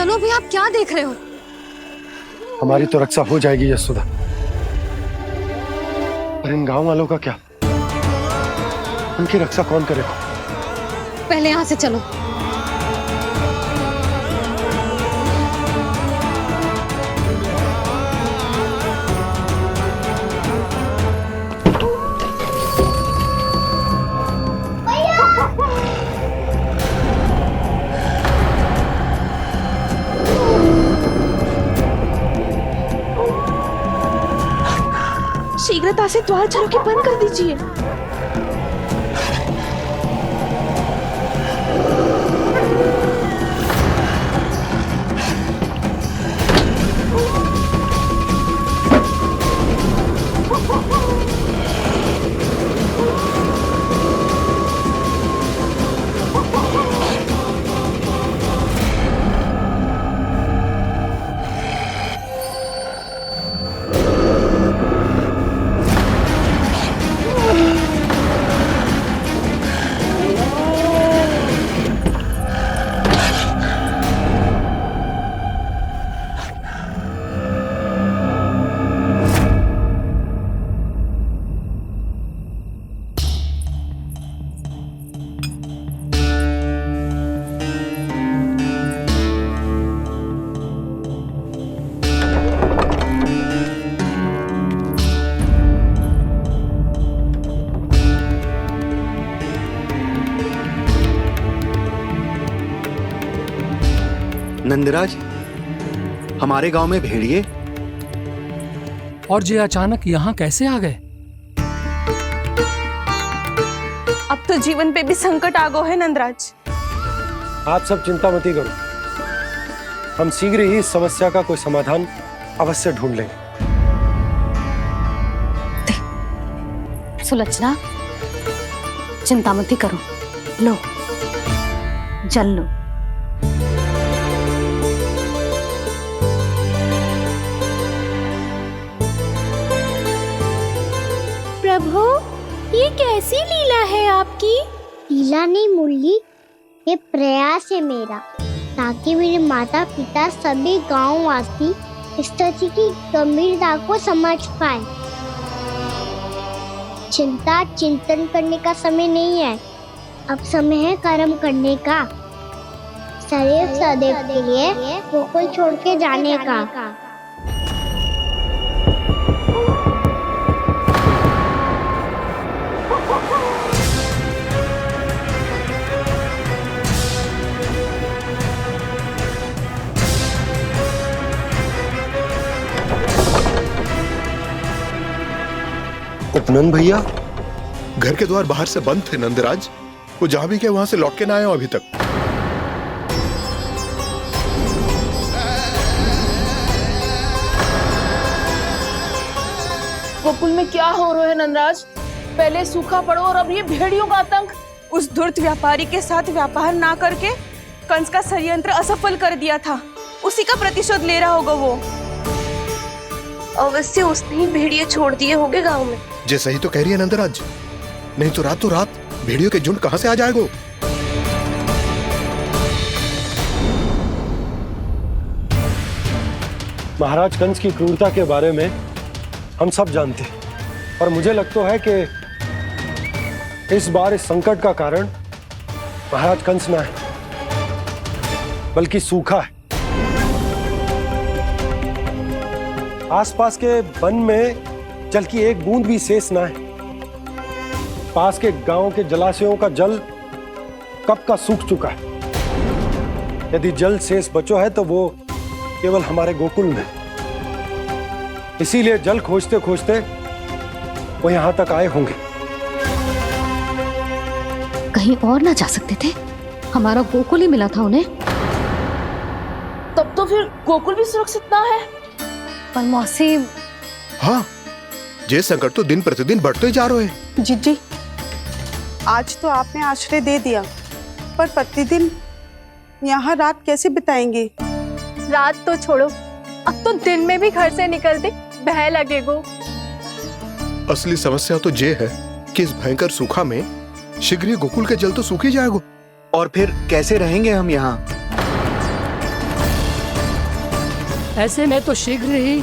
चलो भी, आप क्या देख रहे हो? हमारी तो रक्षा हो जाएगी यशोदा, पर इन गांव वालों का क्या? उनकी रक्षा कौन करेगा? पहले यहाँ से चलो। शीघ्रता से द्वार झरोके बंद कर दीजिए। नंदराज, हमारे गांव में भेड़िए और ये अचानक यहाँ कैसे आ गए? अब तो जीवन पे भी संकट आ गो है नंदराज। आप सब चिंता मत करो, हम शीघ्र ही इस समस्या का कोई समाधान अवश्य ढूंढ लेंगे। सुलक्षणा, चिंता मत करो, लो जल लो। प्रभु, ये कैसी लीला है आपकी? लीला नहीं मुरली, ये प्रयास है मेरा, ताकि मेरे माता पिता सभी गांव वासी इस स्थिति की गंभीरता को समझ पाए। चिंता चिंतन करने का समय नहीं है, अब समय है कर्म करने का, सदैव सदैव के लिए गोकुल छोड़ के जाने का। उपनंद भैया, घर के द्वार बाहर से बंद थे नंदराज, वो जहां भी गए वहां से लौट के ना आए हो अभी तक। गोकुल में क्या हो रहा है नंदराज? पहले सूखा पड़ो और अब ये भेड़ियों का आतंक। उस धूर्त व्यापारी के साथ व्यापार ना करके कंस का षड्यंत्र असफल कर दिया था, उसी का प्रतिशोध ले रहा होगा वो। अवश्य उसने ही भेड़िए छोड़ दिए होंगे गांव में। जे सही तो कह रही है नंदराज, नहीं तो रात भेड़ियों के झुंड कहां से आ जाएगा? महाराज कंस की क्रूरता के बारे में हम सब जानते हैं, और मुझे लगता है कि इस बार इस संकट का कारण महाराज कंस ना है, बल्कि सूखा है। आसपास के वन में जल की एक बूंद भी शेष ना है। पास के गांव के जलाशयों का जल कब का सूख चुका है। यदि जल शेष बचो है तो वो केवल हमारे गोकुल में। इसीलिए जल खोजते खोजते वो यहां तक आए होंगे। कहीं और ना जा सकते थे? हमारा गोकुल ही मिला था उन्हें। तब तो फिर गोकुल भी सुरक्षित ना है। पर मौसी, हाँ, ये संकट तो दिन प्रतिदिन बढ़ते जा रहे हैं। जीजी, आज तो आपने आश्रय दे दिया, पर प्रतिदिन यहाँ रात कैसे बिताएंगे? रात तो छोड़ो, अब तो दिन में भी घर से निकलते भय लगेगो। असली समस्या तो ये है कि इस भयंकर सूखा में शीघ्र ही गोकुल के जल तो सूख ही जाएगा। और फिर कैसे रहेंगे हम यहाँ? ऐसे में तो शीघ्र ही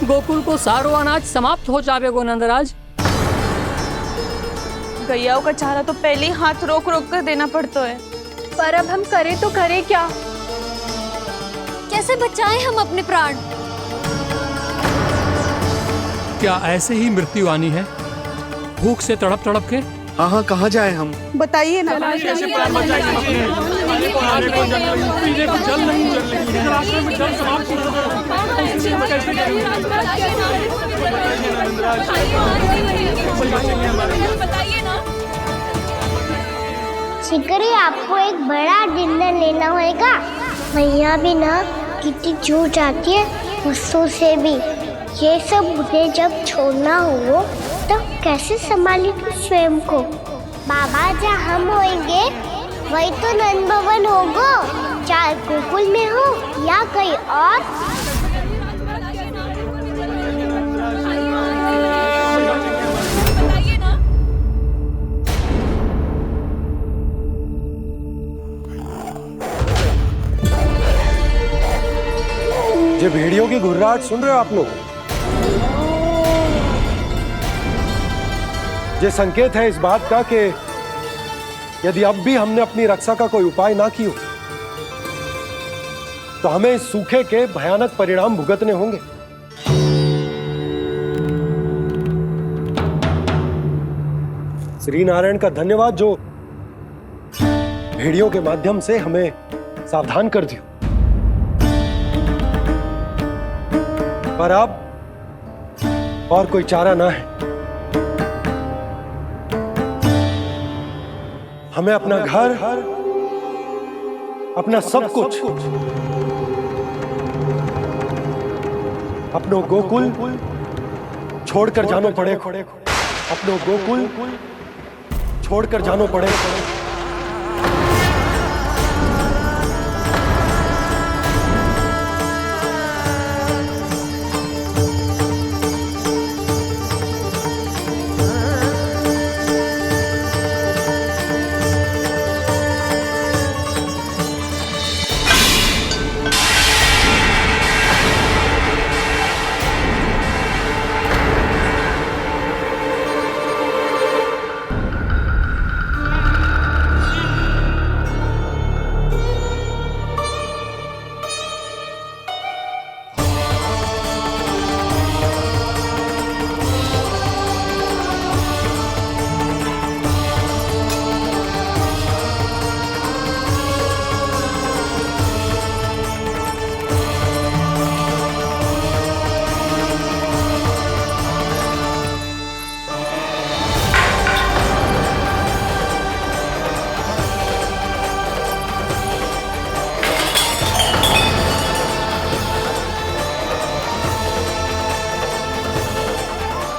गोकुल को सारो अनाज समाप्त हो जाएगो नंदराज। गैयाओं का चारा तो पहले ही हाथ रोक रोक कर देना पड़ता है। पर अब हम करें तो करें क्या? कैसे बचाएं हम अपने प्राण? क्या ऐसे ही मृत्यु आनी है, भूख से तड़प तड़प के? हाँ हाँ, कहाँ जाए हम? बताइए ना। शिकारी, आपको एक बड़ा डिनर लेना होगा। मैया भी ना कितनी जूझ जाती है गुस्सों से भी। ये सब मुझे जब छोड़ना हो तब कैसे संभाली तू स्वयं को? बाबा जहाँ हम होंगे वही तो नंद भवन होगा, चाहे गोकुल में हो या कहीं और। ये भेड़ियों की घुर्राहट सुन रहे हो आप लोग? ये संकेत है इस बात का कि यदि अब भी हमने अपनी रक्षा का कोई उपाय ना किया तो हमें इस सूखे के भयानक परिणाम भुगतने होंगे। श्री नारायण का धन्यवाद जो भेड़ियों के माध्यम से हमें सावधान कर दिया। पर अब और कोई चारा ना है। हमें अपना घर, अपना सब कुछ, अपनो गोकुल छोड़कर जानो पड़े। अपनो गोकुल छोड़कर जानो पड़े।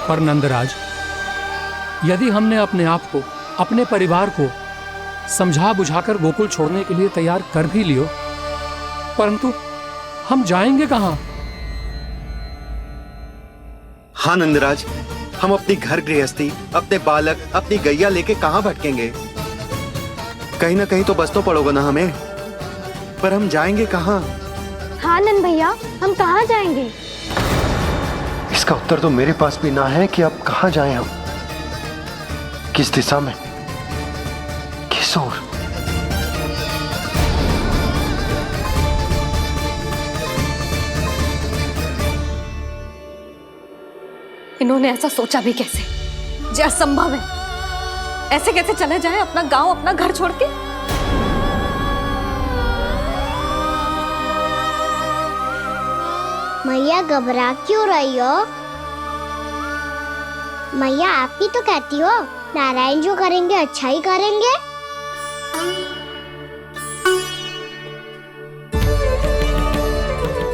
पर नंदराज, यदि हमने अपने आप को, अपने परिवार को समझा बुझाकर गोकुल छोड़ने के लिए तैयार कर भी लियो, परंतु हम जाएंगे कहां? हाँ नंदराज, हम अपनी घर गृहस्थी, अपने बालक, अपनी गैया लेके कहाँ भटकेंगे? कहीं ना कहीं तो बस तो पड़ोगा ना हमें। पर हम जाएंगे कहाँ? हाँ नंद भैया, हम कहाँ जाएंगे? इसका उत्तर तो मेरे पास भी ना है कि अब कहां जाएं हम, किस दिशा में, किस ओर। इन्होंने ऐसा सोचा भी कैसे? जो असंभव है। ऐसे कैसे चले जाए अपना गांव, अपना घर छोड़ के? मैया घबरा क्यों रही हो? मैया आप ही तो कहती हो नारायण जो करेंगे अच्छा ही करेंगे।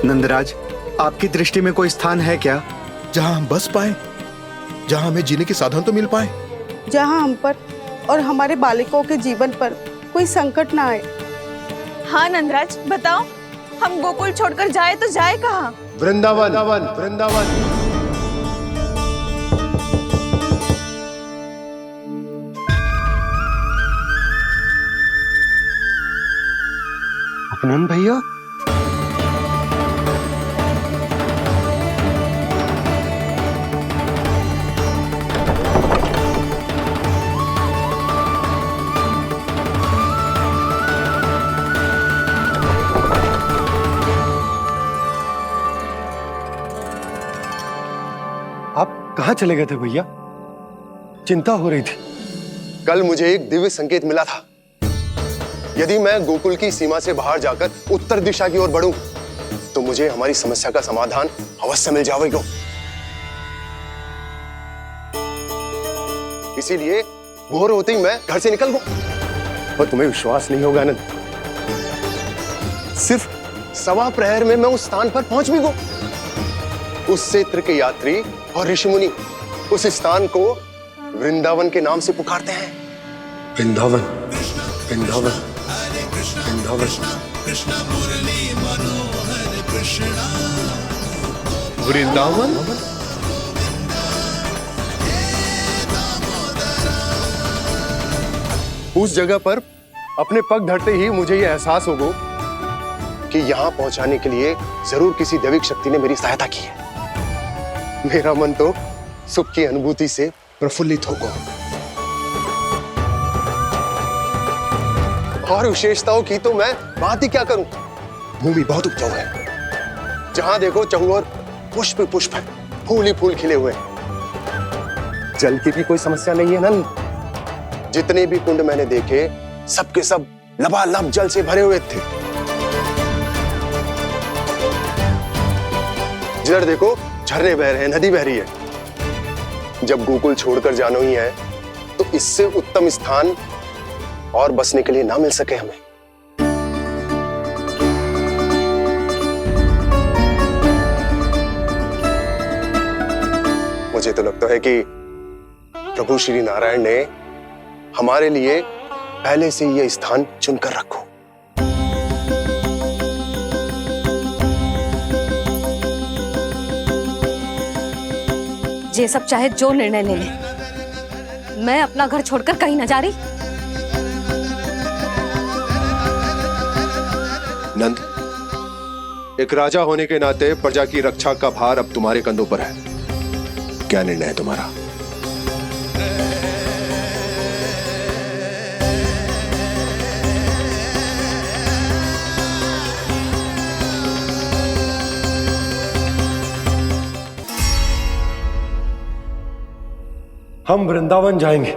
नंदराज, आपकी दृष्टि में कोई स्थान है क्या जहां हम बस पाए, जहां हमें जीने के साधन तो मिल पाए, जहाँ हम पर और हमारे बालकों के जीवन पर कोई संकट ना आए। हाँ नंदराज, बताओ, हम गोकुल छोड़कर जाए तो जाए कहाँ? वृंदावन। वृंदावन। अपनन भैया, कहाँ चले गए थे भैया? चिंता हो रही थी। कल मुझे एक दिव्य संकेत मिला था। यदि मैं गोकुल की सीमा से बाहर जाकर उत्तर दिशा की ओर बढ़ूं, तो मुझे हमारी समस्या का समाधान अवश्य मिल जाएगा। इसीलिए भोर होते ही मैं घर से निकल गया। और तुम्हें विश्वास नहीं होगा आनंद, सिर्फ 1.25 प्रहर में मैं उस स्थान पर पहुंच भी गया। उस क्षेत्र के यात्री और ऋषिमुनि उस स्थान को वृंदावन के नाम से पुकारते हैं। वृंदावन, वृंदावन, वृंदावन। वृंदावन? उस जगह पर अपने पग धरते ही मुझे यह एहसास होगा कि यहां पहुंचाने के लिए जरूर किसी दैविक शक्ति ने मेरी सहायता की है। मेरा मन तो सुख की अनुभूति से प्रफुल्लित होगा। और विशेषताओं की तो मैं बात ही क्या करूं। भूमि बहुत उपजाऊ है, जहां देखो चहुओर पुष्प पुष्प है, फूल ही फूल खिले हुए हैं। जल की भी कोई समस्या नहीं है नंद। जितने भी कुंड मैंने देखे, सबके सब लबालब जल से भरे हुए थे। जिधर देखो झरने बह रहे हैं, नदी बह रही है। जब गोकुल छोड़कर जाना ही है, तो इससे उत्तम स्थान और बसने के लिए ना मिल सके हमें। मुझे तो लगता है कि प्रभु श्री नारायण ने हमारे लिए पहले से यह स्थान चुनकर रखो। ये सब चाहे जो निर्णय ले ले, मैं अपना घर छोड़कर कहीं न जा रही। नंद, एक राजा होने के नाते प्रजा की रक्षा का भार अब तुम्हारे कंधों पर है। क्या निर्णय है तुम्हारा? हम वृंदावन जाएंगे।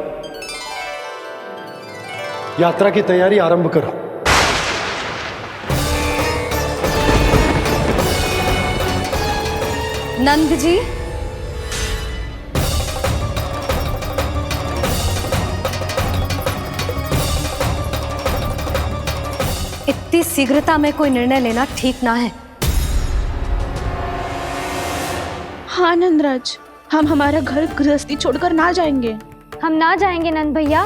यात्रा की तैयारी आरंभ करो। नंद जी, इतनी शीघ्रता में कोई निर्णय लेना ठीक ना है। हाँ नंदराज, हम हमारा घर गृहस्थी छोड़कर ना जाएंगे। हम ना जाएंगे नंद भैया।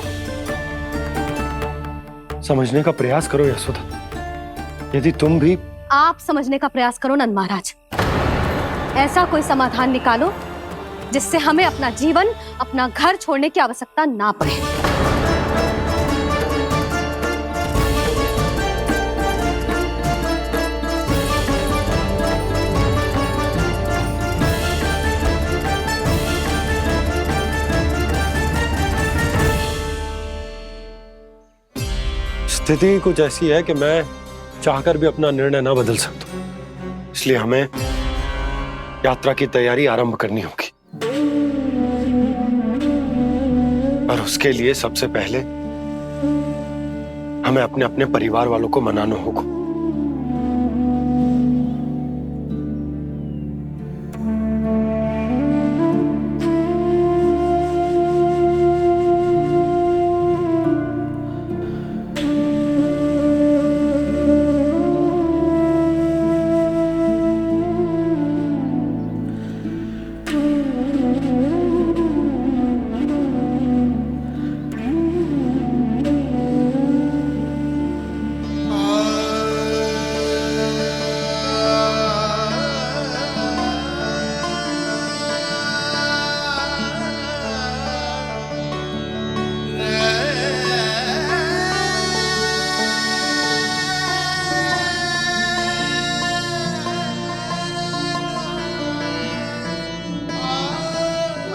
समझने का प्रयास करो यशोदा। यदि तुम भी आप समझने का प्रयास करो नंद महाराज। ऐसा कोई समाधान निकालो जिससे हमें अपना जीवन, अपना घर छोड़ने की आवश्यकता ना पड़े। स्थिति कुछ ऐसी है कि मैं चाहकर भी अपना निर्णय ना बदल सकता, इसलिए हमें यात्रा की तैयारी आरंभ करनी होगी। और उसके लिए सबसे पहले हमें अपने अपने परिवार वालों को मनाना होगा।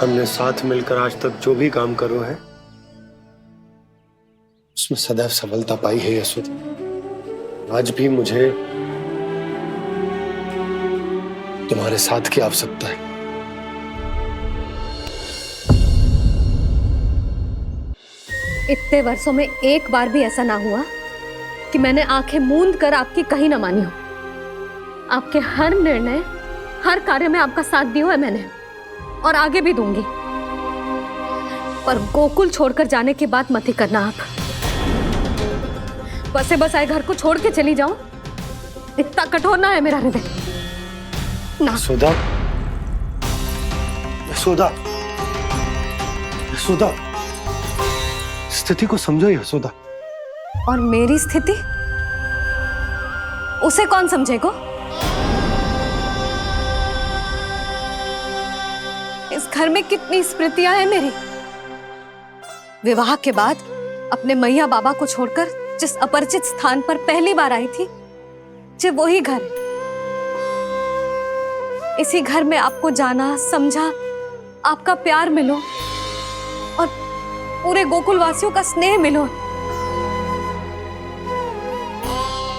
हमने साथ मिलकर आज तक जो भी काम करो है, उसमें सदैव सफलता पाई है यशोदा। आज भी मुझे तुम्हारे साथ की आवश्यकता है। इतने वर्षों में एक बार भी ऐसा ना हुआ कि मैंने आंखें मूंद कर आपकी कहीं ना मानी हो। आपके हर निर्णय, हर कार्य में आपका साथ दिया है मैंने, और आगे भी दूंगी। पर गोकुल छोड़कर जाने की बात मत ही करना आप। बसे बसाए घर को छोड़ के चली जाऊं, इतना कठोर ना है मेरा हृदय ना। यशोदा, यशोदा, यशोदा, स्थिति को समझो यशोदा। और मेरी स्थिति उसे कौन समझेगा? इस घर में कितनी स्मृतियां हैं मेरी। विवाह के बाद अपने मैया बाबा को छोड़कर जिस अपरिचित स्थान पर पहली बार आई थी, जो वही घर। इसी घर में आपको जाना, समझा, आपका प्यार मिलो और पूरे गोकुल वासियों का स्नेह मिलो।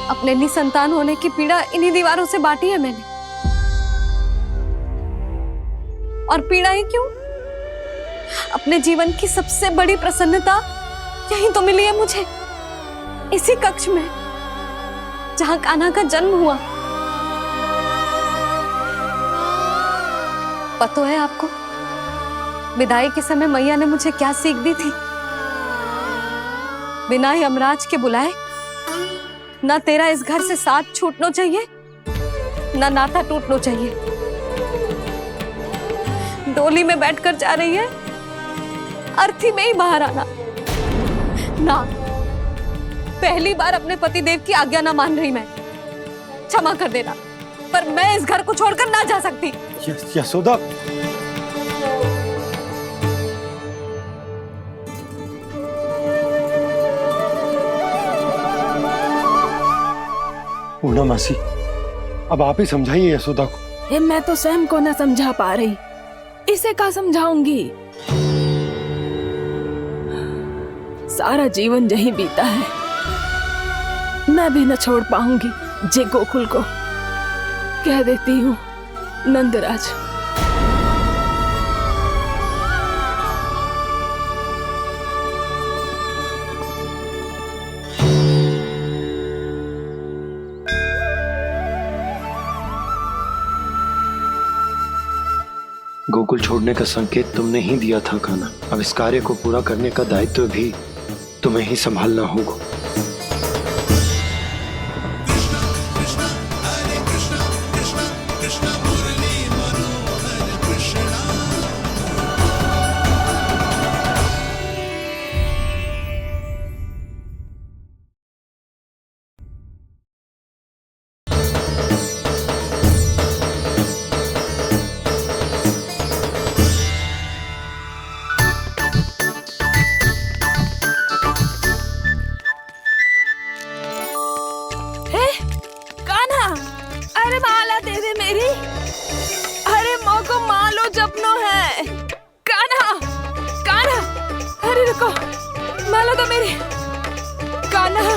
अपने निसंतान होने की पीड़ा इन्हीं दीवारों से बांटी है मैंने। और पीड़ा ही क्यों? अपने जीवन की सबसे बड़ी प्रसन्नता यहीं तो मिली है मुझे, इसी कक्ष में जहां कान्हा का जन्म हुआ। पता है आपको विदाई के समय मैया ने मुझे क्या सीख दी थी? बिना यमराज के बुलाए ना तेरा इस घर से साथ छूटना चाहिए, ना नाता टूटना चाहिए। डोली में बैठकर जा रही है, अर्थी में ही बाहर आना ना। पहली बार अपने पति देव की आज्ञा ना मान रही मैं, क्षमा कर देना, पर मैं इस घर को छोड़कर ना जा सकती। यशोदा, पूर्णा मासी, अब आप ही समझाइए यशोदा को। ये मैं तो स्वयं को न समझा पा रही, इसे क्या समझाऊंगी? सारा जीवन यही बीता है, मैं भी न छोड़ पाऊंगी जे गोकुल को। कह देती हूँ नंदराज। गोकुल छोड़ने का संकेत तुमने ही दिया था कान्हा। अब इस कार्य को पूरा करने का दायित्व भी तुम्हें ही संभालना होगा। माला तो मेरी कान्हा।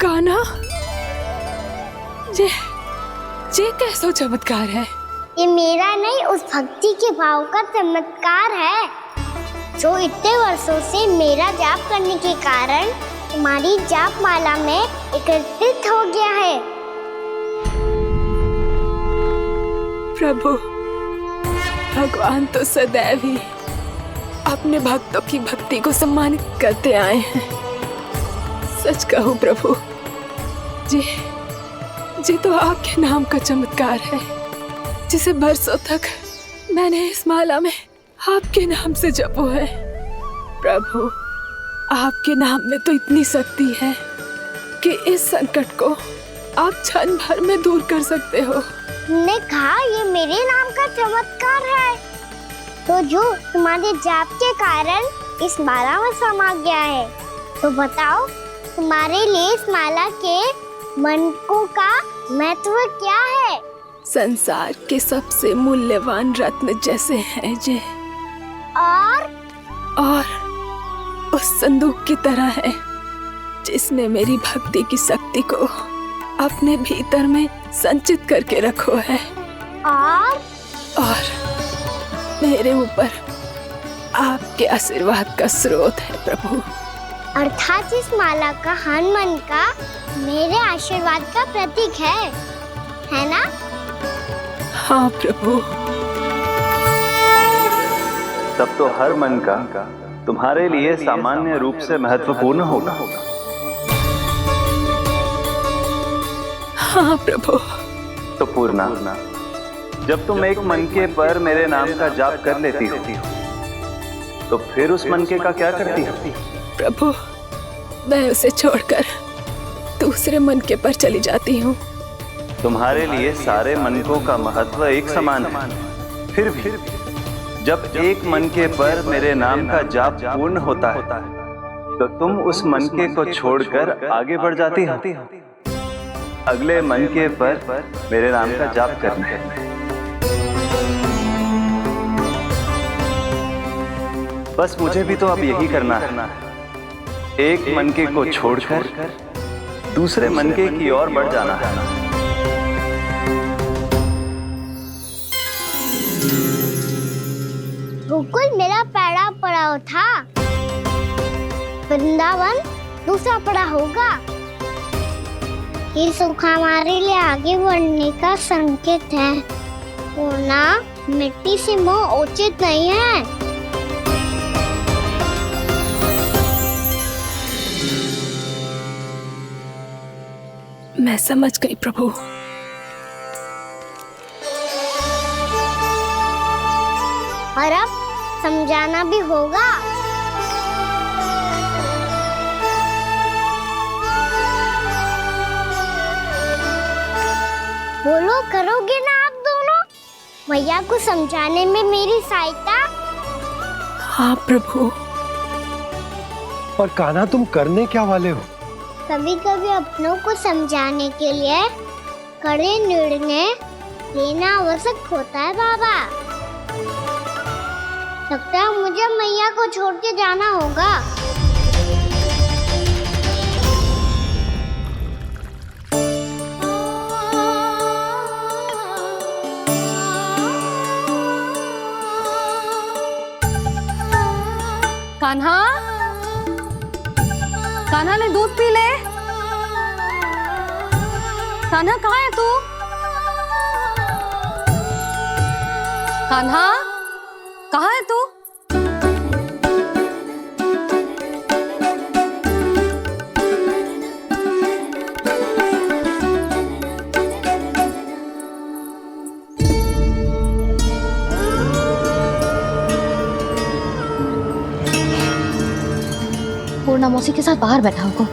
कान्हा, ये कैसा चमत्कार है? ये मेरा नहीं, उस भक्ति के भाव का चमत्कार है जो इतने वर्षों से मेरा जाप करने के कारण तुम्हारी जाप माला में एकत्रित हो गया है। प्रभु, भगवान तो सदैव ही अपने भक्तों की भक्ति को सम्मानित करते आए हैं। सच कहूँ प्रभु, जी तो आपके नाम का चमत्कार है, जिसे बरसों तक मैंने इस माला में आपके नाम से जपो है। प्रभु, आपके नाम में तो इतनी शक्ति है कि इस संकट को आप क्षण भर में दूर कर सकते हो। तुमने कहा ये मेरे नाम का चमत्कार है, तो जो तुम्हारे जाप के कारण इस माला में समा गया है, तो बताओ तुम्हारे लिए इस माला के मनकों का महत्व क्या है? संसार के सबसे मूल्यवान रत्न जैसे हैं जे, और उस संदूक की तरह है जिसने मेरी भक्ति की शक्ति को अपने भीतर में संचित करके रखो है और मेरे ऊपर आपके आशीर्वाद का स्रोत है प्रभु। अर्थात इस माला का हनुमान का मेरे आशीर्वाद का प्रतीक है ना? हाँ प्रभु। तब तो हर मन का तुम्हारे लिए सामान्य रूप से महत्वपूर्ण होगा। हाँ प्रभु। तो पूर्णा, जब तुम एक मनके पर मेरे नाम का जाप कर लेती हो तो फिर उस मनके का क्या करती हो? प्रभु, मैं उसे छोड़कर दूसरे मनके पर चली जाती हूँ। तुम्हारे लिए सारे मनकों का महत्व एक समान है। फिर भी जब एक मनके पर मेरे नाम का जाप पूर्ण होता है तो तुम उस मनके को छोड़कर आगे बढ़ जाती हो अगले मनके पर मेरे नाम का जाप करने। बस मुझे भी तो अब यही करना है, एक मनके को छोड़कर दूसरे मनके की ओर बढ़ जाना है। गोकुल मेरा पहला पड़ाव था, वृंदावन दूसरा पड़ाव होगा। ये सुख हमारे लिए आगे बढ़ने का संकेत है। पूर्णा, मिट्टी से मोह उचित नहीं है। मैं समझ गई प्रभु। और अब समझाना भी होगा। बोलो, करोगे ना आप दोनों? भैया को समझाने में मेरी सहायता? हाँ प्रभु। पर कान्हा, तुम करने क्या वाले हो? कभी कभी अपनों को समझाने के लिए कड़े निर्णय लेना आवश्यक होता है बाबा। लगता है मुझे मैया को छोड़ के जाना होगा। कान्हा, कान्हा ने दूध पी ले। कान्हा, कहाँ है तू? कान्हा, कहाँ है तू? पूर्णा मौसी के साथ बाहर बैठा होगा।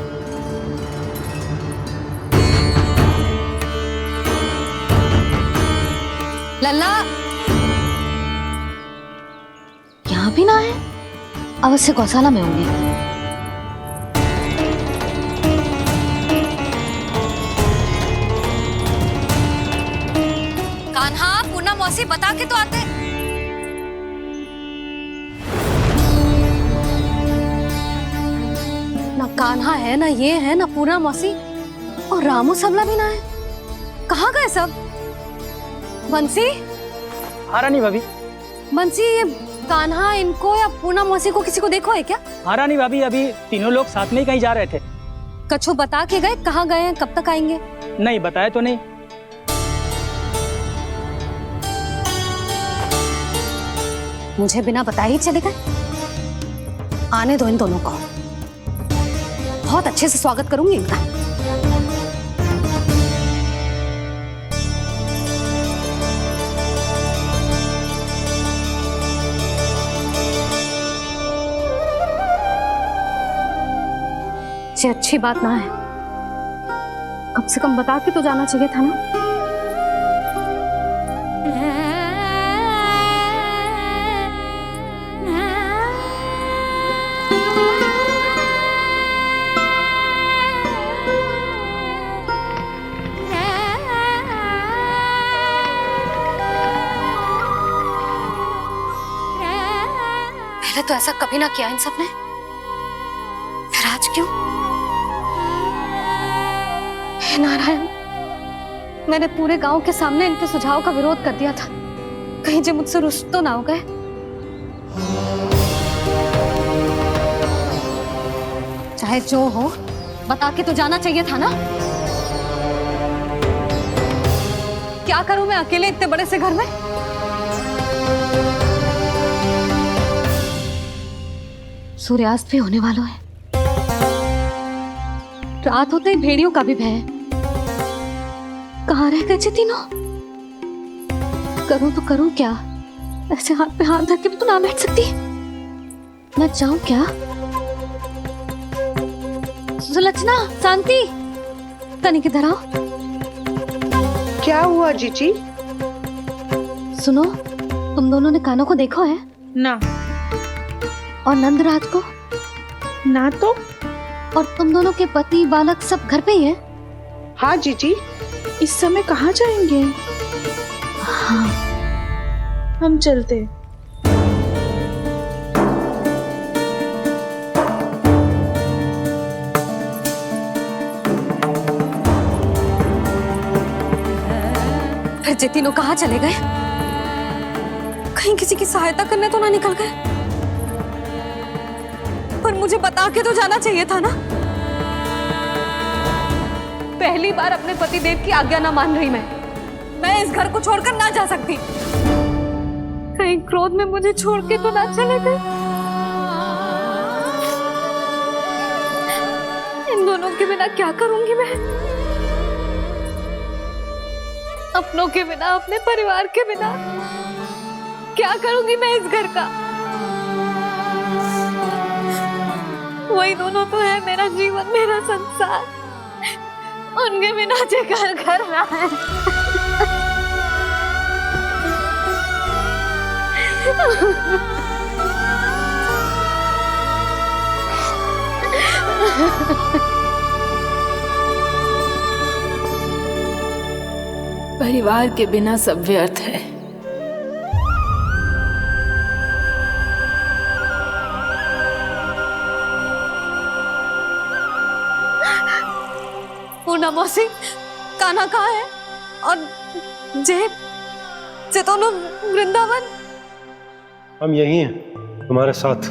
लल्ला, यहाँ भी ना है। अवश्य गौशाला में होंगे। कान्हा, पूर्णा मौसी बता के तो आते। ना कान्हा है, ना ये है, ना पूर्णा मौसी, और रामू सबला भी ना है। कहाँ गए सब? बंसी? हाँ रानी भाभी। बंसी, ये कान्हा इनको या पूर्णा मौसी को किसी को देखो है क्या? हाँ रानी भाभी, अभी तीनों लोग साथ में ही कहीं जा रहे थे। कछु बता के गए कहाँ गए हैं, कब तक आएंगे? नहीं बताया तो नहीं। मुझे बिना बताए ही चले गए। आने दो इन दोनों को, बहुत अच्छे से स्वागत करूंगी इनका। ये अच्छी बात ना है, कम से कम बता के तो जाना चाहिए था ना। पहले तो ऐसा कभी ना किया इन सब ने, फिर आज क्यों? हे नारायण, मैंने पूरे गांव के सामने इनके सुझाव का विरोध कर दिया था, कहीं जो मुझसे रुष्ट तो ना हो गए। चाहे जो हो, बता के तो जाना चाहिए था ना। क्या करूं मैं अकेले इतने बड़े से घर में? सूर्यास्त भी होने वाला है, रात होते ही भेड़ियों का भी भय है। कहाँ रह गए तीनों? करूं तो करूं क्या? ऐसे हाथ पे हाथ धर के भी तो ना बैठ सकती। मैं जाऊं क्या? सुलक्षणा, शांति, तनी किधर आओ। क्या हुआ जीजी? सुनो, तुम दोनों ने कानों को देखो है? ना। और नंदराज को? ना तो। और तुम दोनों के पति बालक सब घर पे ही हैं? हाँ जीजी, इस समय कहाँ जाएंगे? हाँ। हम चलते। फिर ये तीनों कहाँ चले गए? कहीं किसी की सहायता करने तो ना निकल गए? पर मुझे बता के तो जाना चाहिए था ना। पहली बार अपने पतिदेव की आज्ञा ना मान रही मैं इस घर को छोड़कर ना जा सकती। कहीं क्रोध में मुझे छोड़ के तो ना चले गए। इन दोनों के बिना क्या करूंगी मैं? अपनों के बिना, अपने परिवार के बिना क्या करूंगी मैं इस घर का? वही दोनों तो है मेरा जीवन, मेरा संसार। उनके बिना जे घर घर रहा है। परिवार के बिना सब व्यर्थ है। पूना मौसी, कान्हा कहाँ है? और जे दोनों वृंदावन? हम यही हैं, तुम्हारे साथ।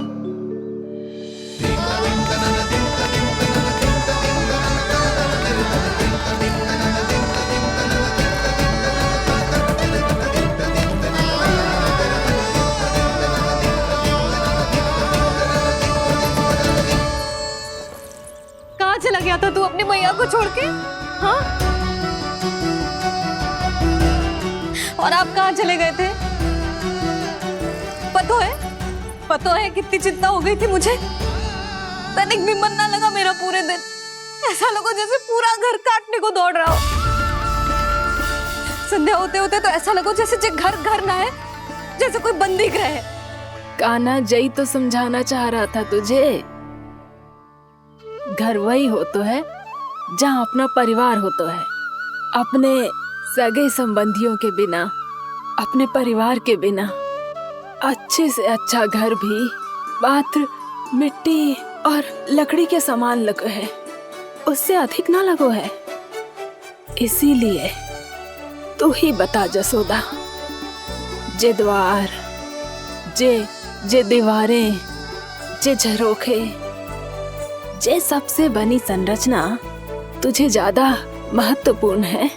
कहाँ चला गया था तू अपनी मैया को छोड़ के? हाँ? और आप कहाँ चले गए थे? पतो है कितनी चिंता हो गई थी मुझे। तनिक भी मन ना लगा मेरा पूरे दिन। ऐसा लगा जैसे पूरा घर काटने को दौड़ रहा हो। संध्या होते होते तो ऐसा लगा जैसे घर घर ना है, जैसे कोई बंदी गृह है। कान्हा, जय तो समझाना चाह रहा था तुझे। घर वही हो तो है जहाँ अपना परिवार हो तो है। अपने सगे संबंधियों के बिना, अपने परिवार के बिना अच्छे से अच्छा घर भी मात्र मिट्टी और लकड़ी के समान लगो है, उससे अधिक ना लगो है। इसीलिए तू ही बता जसोदा, जे द्वार, जे दीवारें, जे झरोखे, जे सबसे बनी संरचना तुझे ज्यादा महत्वपूर्ण है?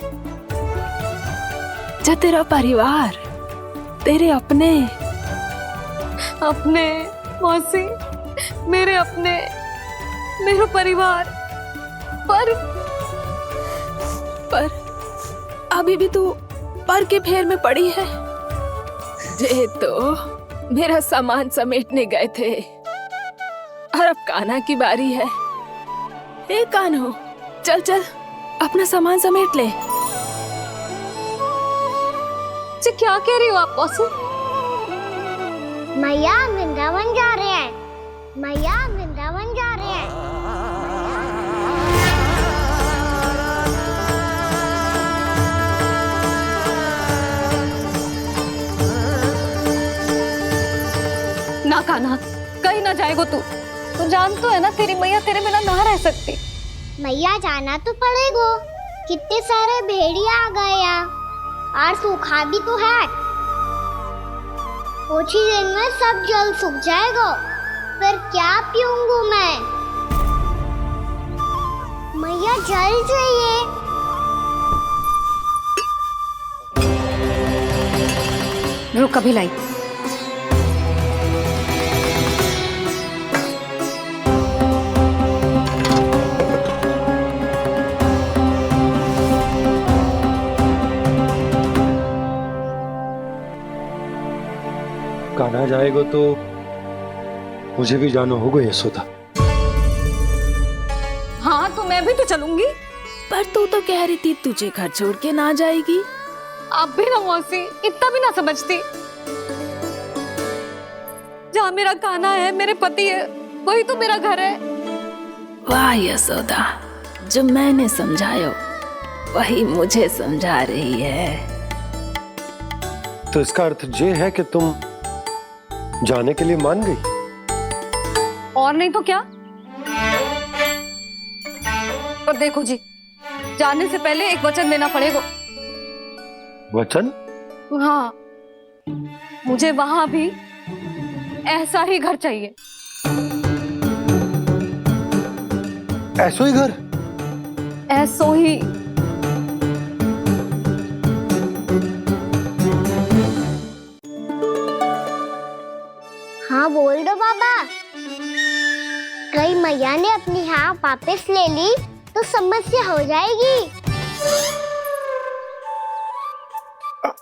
जा तेरा परिवार, तेरे अपने मौसी, मेरे अपने, मेरा परिवार। पर अभी भी तू पर के फेर में पड़ी है। जे तो मेरा सामान समेटने गए थे और अब कान्हा की बारी है। ए कान्हो, चल चल अपना सामान समेट ले। क्या कह रही हो आप मौसी? मैया वृंदावन जा रहे हैं। मैया वृंदावन जा रहे हैं। ना कान्हा, कहीं ना जाएगो तू जान तो है ना, तेरी मैया तेरे बिना ना रह सकती। मैया जाना तो पड़ेगा। कितने सारे भेड़िया आ गए यहाँ, और सूखा भी तो है। कुछ ही दिन में सब जल सूख जाएगा, फिर क्या पीऊंगी मैं? मैया जल चाहिए। रुक, अभी लाई। कान्हा जाएगा तो मुझे भी जाना होगा यशोदा। हाँ, तो मैं भी तो चलूंगी। पर तू तो कह रही थी तुझे घर छोड़ के ना जाएगी। आप भी ना मौसी, इतना भी ना समझती। जहाँ मेरा कान्हा है, मेरे पति है, वही तो मेरा घर है। वाह यशोदा, जो मैंने समझायो वही मुझे समझा रही है। तो इसका अर्थ ये है कि तुम जाने के लिए मान गई? और नहीं तो क्या। और देखो जी, जाने से पहले एक वचन देना पड़ेगा। वचन? हाँ, मुझे वहां भी ऐसा ही घर चाहिए। ऐसो ही घर? ऐसो ही। हाँ बोल दो बाबा। कहीं मैया ने अपनी हाँ वापस ले ली तो समस्या हो जाएगी।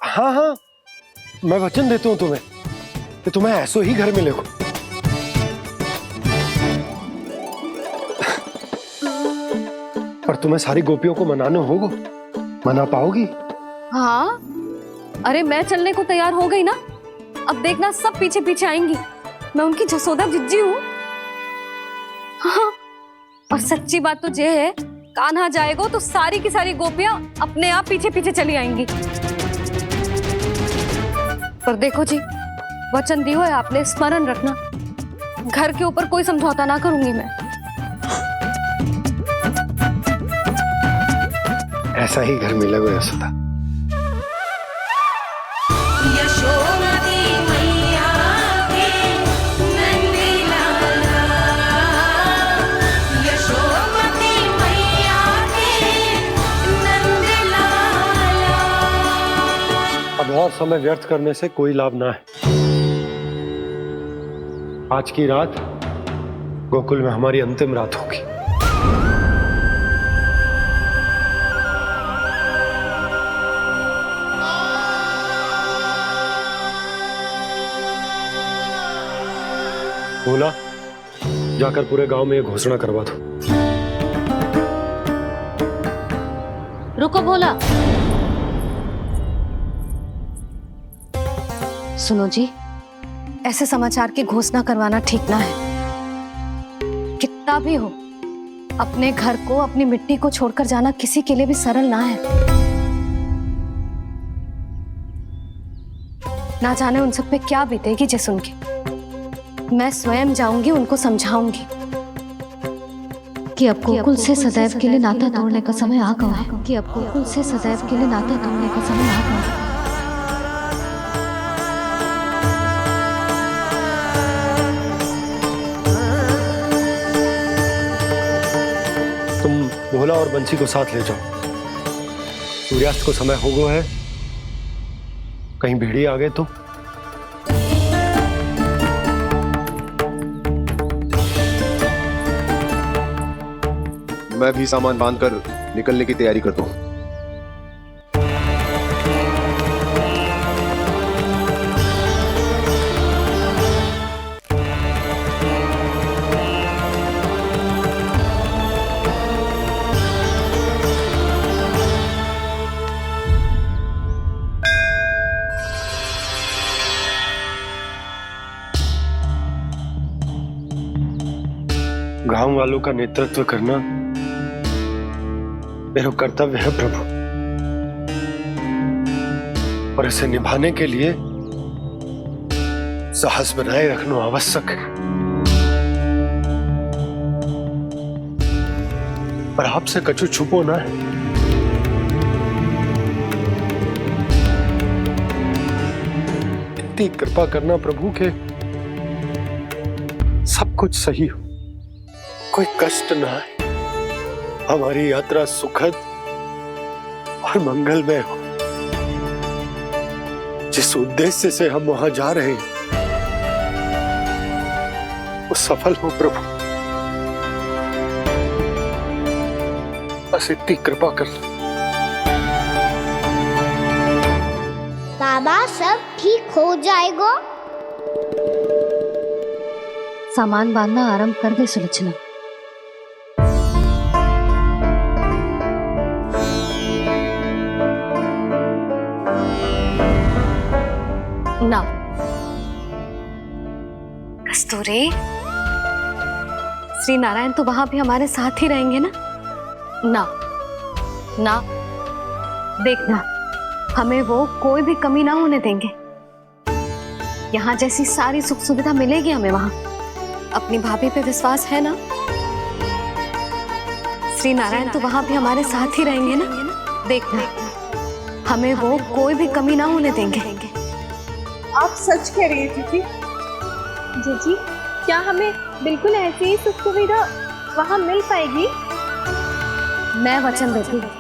हाँ हाँ, मैं वचन देता हूँ तुम्हें कि तुम्हें ऐसो ही घर मिलेगा। पर तुम्हें सारी गोपियों को मनाना होगा। मना पाओगी? हाँ, अरे मैं चलने को तैयार हो गई ना। अब देखना, सब पीछे पीछे आएंगी। मैं उनकी जसोदा जिज्जी हूँ। हाँ, और सच्ची बात तो ये है, कान्हा जाएगा तो सारी की सारी गोपियां अपने आप पीछे पीछे चली आएंगी। पर देखो जी, वचन दियो है आपने, स्मरण रखना। घर के ऊपर कोई समझौता ना करूंगी मैं। ऐसा ही घर मिलेगा यशोदा। अब और समय व्यर्थ करने से कोई लाभ ना है। आज की रात गोकुल में हमारी अंतिम रात होगी। बोला, जाकर पूरे गांव में ये घोषणा करवा दो। रुको भोला। सुनो जी, ऐसे समाचार की घोषणा करवाना ठीक ना है। कितना भी हो, अपने घर को, अपनी मिट्टी को छोड़कर जाना किसी के लिए भी सरल ना है। ना जाने उन सब पे क्या बीतेगी जे सुन के। मैं स्वयं जाऊंगी, उनको समझाऊंगी कि अब गोकुल से सदैव के लिए नाता तोड़ने का समय आ गया है। कि अब गोकुल से सदैव के लिए नाता तोड़ने का समय आ गया है। तुम भोला और बंसी को साथ ले जाओ। सूर्यास्त को समय हो गया है, कहीं भेड़िए आ गए तो। मैं भी सामान बांधकर निकलने की तैयारी करता हूँ। गांव वालों का नेतृत्व करना मेरा कर्तव्य है प्रभु, और इसे निभाने के लिए साहस बनाए रखना आवश्यक है। पर आपसे कछु छुपो ना है। इतनी कृपा करना प्रभु के सब कुछ सही हो, कोई कष्ट ना आए, हमारी यात्रा सुखद और मंगलमय हो। जिस उद्देश्य से हम वहां जा रहे हैं वो सफल हो प्रभु, बस इतनी कृपा करना। बाबा सब ठीक हो जाएगा। सामान बांधना आरंभ कर दे सुलोचना। ना कस्तूरी, श्री नारायण तो वहां भी हमारे साथ ही रहेंगे ना? ना ना, देखना हमें वो कोई भी कमी ना होने देंगे। यहाँ जैसी सारी सुख सुविधा मिलेगी हमें वहां। अपनी भाभी पे विश्वास है ना? श्री नारायण तो वहां भी हमारे साथ ही रहेंगे ना? देखना हमें वो कोई भी कमी ना होने देंगे। आप सच कह रही है दीदी। जीजी, क्या हमें बिल्कुल ऐसी ही सुख सुविधा वहाँ मिल पाएगी? मैं वचन देती हूँ,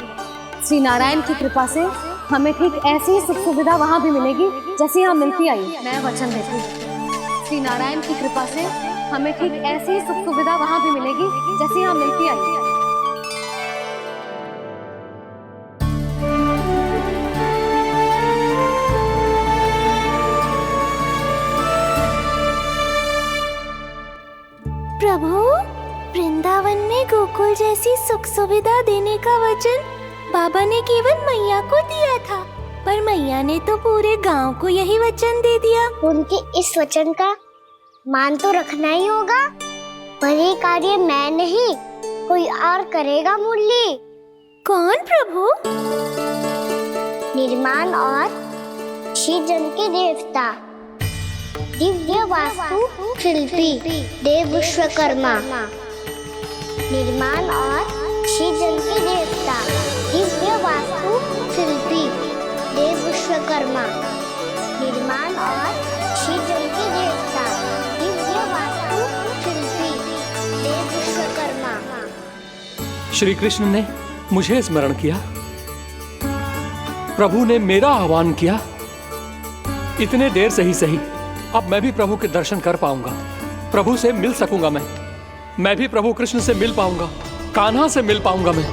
श्री नारायण की कृपा से हमें ठीक ऐसी ही सुख सुविधा वहाँ भी मिलेगी जैसी यहाँ मिलती आई। मैं वचन देती हूँ, श्री नारायण की कृपा से हमें ठीक ऐसी ही सुख सुविधा वहाँ भी मिलेगी जैसी यहाँ मिलती आई। प्रभु, वृंदावन में गोकुल जैसी सुख सुविधा देने का वचन बाबा ने केवल मैया को दिया था, पर मैया ने तो पूरे गांव को यही वचन दे दिया। उनके इस वचन का मान तो रखना ही होगा, पर ये कार्य मैं नहीं कोई और करेगा। मुरली कौन प्रभु? निर्माण और सृजन के देवता, दिव्य वास्तु शिल्पी देव विश्वकर्मा। निर्माण और सृजन के देवता, दिव्य वास्तु शिल्पी देव विश्वकर्मा। निर्माण और सृजन के देवता, दिव्य वास्तु शिल्पी देव विश्वकर्मा। श्री कृष्ण ने मुझे स्मरण किया, प्रभु ने मेरा आह्वान किया। इतने देर से ही सही, अब मैं भी प्रभु के दर्शन कर पाऊंगा, प्रभु से मिल सकूंगा। मैं भी प्रभु कृष्ण से मिल पाऊंगा, कान्हा से मिल पाऊंगा मैं।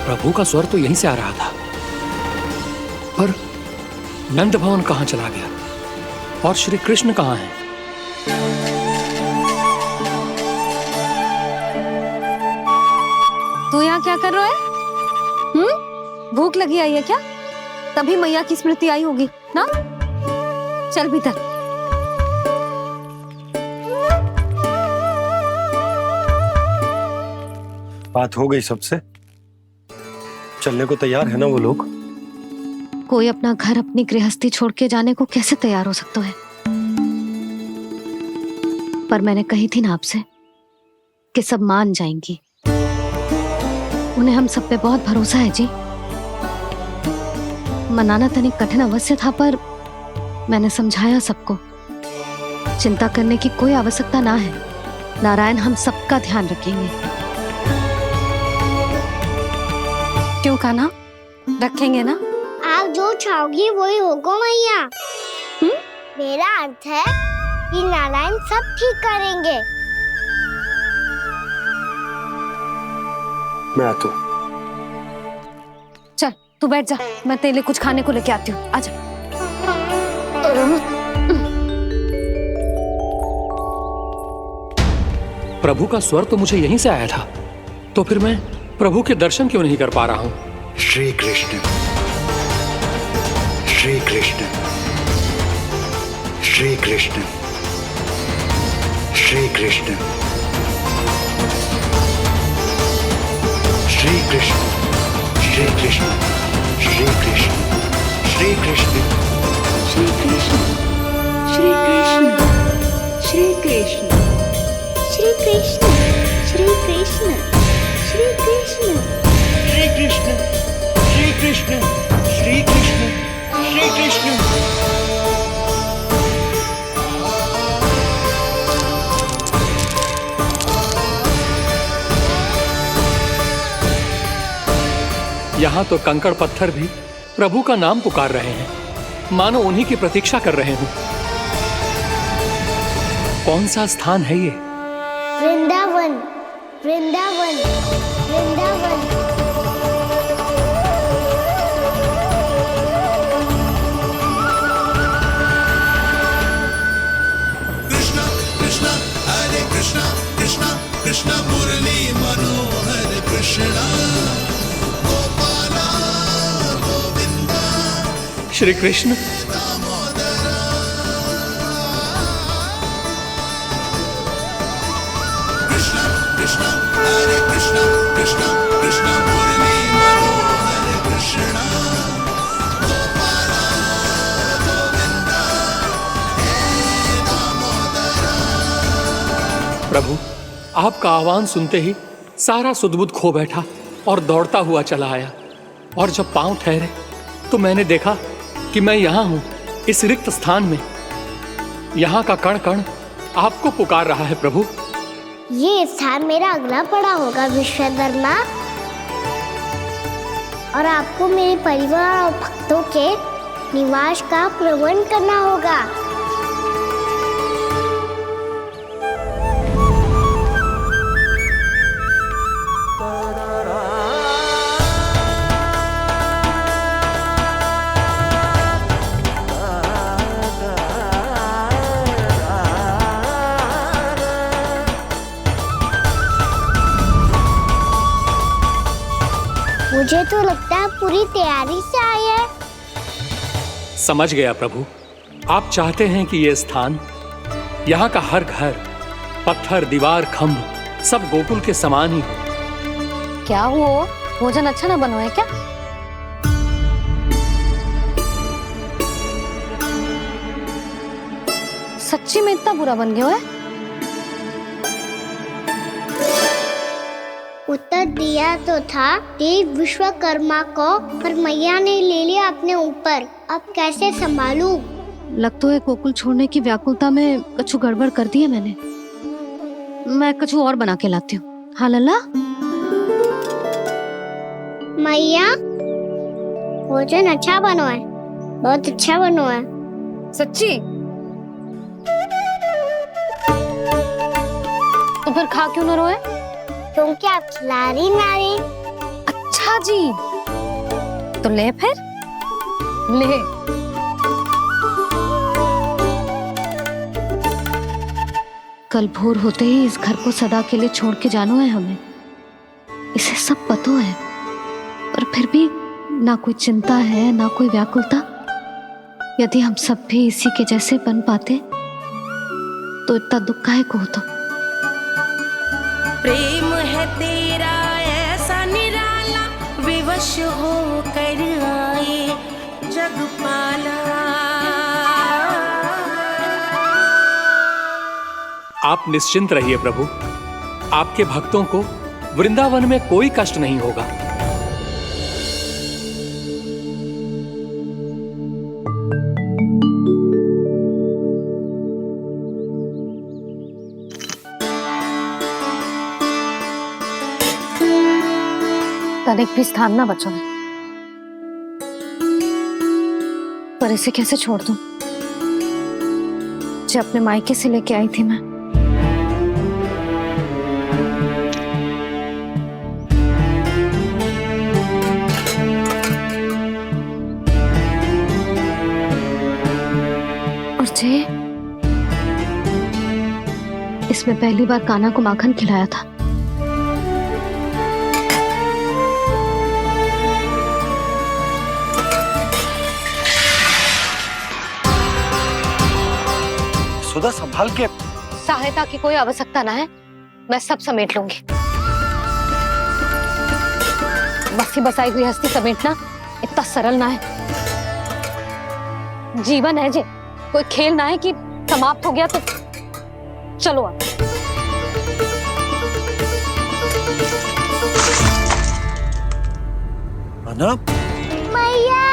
प्रभु का स्वर तो यहीं से आ रहा था, पर नंद भवन कहां चला गया और श्री कृष्ण कहां हैं? तू यहाँ क्या कर रहा है? भूख लगी आई है क्या? तभी मैया की स्मृति आई होगी ना। चल भीतर। बात हो गई सबसे? चलने को तैयार है ना वो लोग? कोई अपना घर अपनी गृहस्थी छोड़ के जाने को कैसे तैयार हो सकता है? पर मैंने कही थी ना आपसे कि सब मान जाएंगी। उन्हें हम सब पे बहुत भरोसा है जी। मनाना तनिक कठिन अवश्य था, पर मैंने समझाया सबको। चिंता करने की कोई आवश्यकता ना है। नारायण हम सबका ध्यान रखेंगे। क्यों कान्हा, रखेंगे ना? आप जो चाहोगी वही होगा मैया। मेरा अर्थ है कि नारायण सब ठीक करेंगे। मैं आता हूं। चल तू बैठ जा, मैं तेरे लिए कुछ खाने को लेके आती हूँ। आजा। प्रभु का स्वर तो मुझे यहीं से आया था, तो फिर मैं प्रभु के दर्शन क्यों नहीं कर पा रहा हूँ? श्री कृष्ण, श्री कृष्ण, श्री कृष्ण, श्री कृष्ण, श्री कृष्ण, श्री कृष्ण, श्री कृष्ण, श्री कृष्ण, श्री कृष्ण, श्री कृष्ण, श्री कृष्ण, श्री कृष्ण, श्री कृष्ण, श्री कृष्ण, श्री कृष्ण, श्री कृष्ण, श्री कृष्ण, श्री कृष्ण। यहाँ तो कंकड़ पत्थर भी प्रभु का नाम पुकार रहे हैं, मानो उन्हीं की प्रतीक्षा कर रहे हूँ। कौन सा स्थान है ये? वृंदावन, वृंदावन, वृंदावन। कृष्णा कृष्णा हरे कृष्णा, कृष्णा कृष्णा मुरली मनोहर कृष्णा, गोपाला गोविंदा। श्री कृष्ण, कृष्णा कृष्णा हरे कृष्णा, कृष्णा कृष्णा मुरली मनोहर कृष्णा, गोपाला गोविंदा हे दामोदरा। प्रभु आपका आह्वान सुनते ही सारा सुध-बुध खो बैठा और दौड़ता हुआ चला आया। और जब पांव ठहरे तो मैंने देखा कि मैं यहाँ हूँ, इस रिक्त स्थान में। यहाँ का कण कण आपको पुकार रहा है प्रभु। ये स्थान मेरा अगला पड़ा होगा विश्वकर्मा, और आपको मेरे परिवार और भक्तों के निवास का प्रबंध करना होगा। मुझे तो लगता है पूरी तैयारी से आए हैं। समझ गया प्रभु, आप चाहते हैं कि ये स्थान, यहाँ का हर घर, पत्थर, दीवार, खम्भ सब गोकुल के समान ही हो। क्या हुआ? भोजन अच्छा ना बनो है क्या? सच्ची में इतना बुरा बन गया है? उत्तर दिया तो था देव विश्वकर्मा को, पर मैया ने ले लिया अपने ऊपर। अब कैसे संभालूं? लग तो है गोकुल छोड़ने की व्याकुलता में कछु गड़बड़ कर दी है मैंने। मैं कछु और बना के लाती हूँ। हाँ लल्ला? मैया, भोजन अच्छा बनो है, बहुत अच्छा बनो है। सच्ची? तो फिर खा क्यों न रोए? क्योंकि आप खिलाड़ी नारी। अच्छा जी, तो ले फिर ले। कल भोर होते ही इस घर को सदा के लिए छोड़ के जाना है हमें। इसे सब पता है, पर फिर भी ना कोई चिंता है, ना कोई व्याकुलता। यदि हम सब भी इसी के जैसे बन पाते तो इतना दुख काहे को होता। प्रेम है तेरा ऐसा निराला, विवश हो कर आए जगपाला। आप निश्चिंत रहिए प्रभु, आपके भक्तों को वृंदावन में कोई कष्ट नहीं होगा। तनिक भी स्थान ना बचो, पर इसे कैसे छोड़ दूं जो अपने मायके से लेके आई थी मैं। और जे इसमें पहली बार कान्हा को माखन खिलाया था। सुधा संभाल के। सहायता की कोई आवश्यकता ना है, मैं सब समेट लूंगी। बसी बसाई हुई हस्ती समेटना इतना सरल ना है। जीवन है जे, कोई खेल ना है कि समाप्त हो गया तो चलो अब। मैया,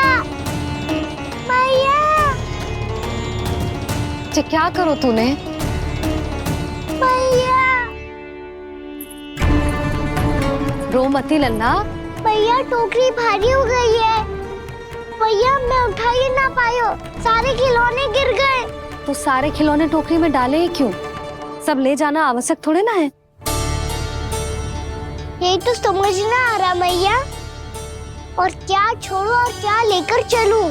मैया। जे क्या करो तूने? मैया, रो मती लल्ला। भैया टोकरी भारी हो गई है। भैया मैं उठा ही ना पायो, सारे खिलौने गिर गए। तो सारे खिलौने टोकरी में डाले ही क्यों? सब ले जाना आवश्यक थोड़े ना है। यही तो समझ ना आ रहा मैया, और क्या छोड़ो और क्या लेकर चलूं?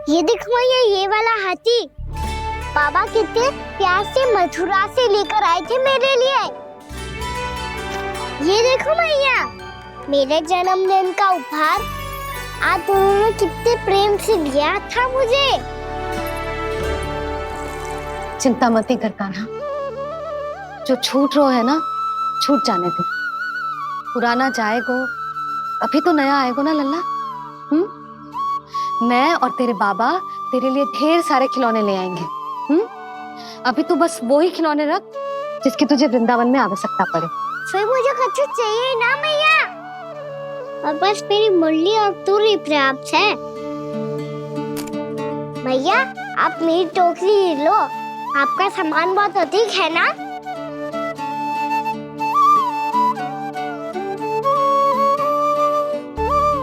ये देखो मैया, ये वाला हाथी बाबा कितने प्यार से मथुरा से लेकर आए थे मेरे लिए। ये देखो मैया, मेरे जन्मदिन का उपहार आज उन्होंने कितने प्रेम से दिया था मुझे। चिंता मत कर कान्हा, जो छूट रो है ना छूट जाने दे। पुराना जाएगो, अभी तो नया आएगो ना लल्ला। मैं और तेरे बाबा तेरे लिए ढेर सारे खिलौने ले आएंगे। अभी तू बस वो ही खिलौने रख जिसकी तुझे वृंदावन में आवश्यकता पड़े। फिर मुझे कुछ चाहिए ना मैया, और बस मेरी मुरली और तुरी पर्याप्त है। भैया आप मेरी टोकरी लो, आपका सामान बहुत अधिक है ना।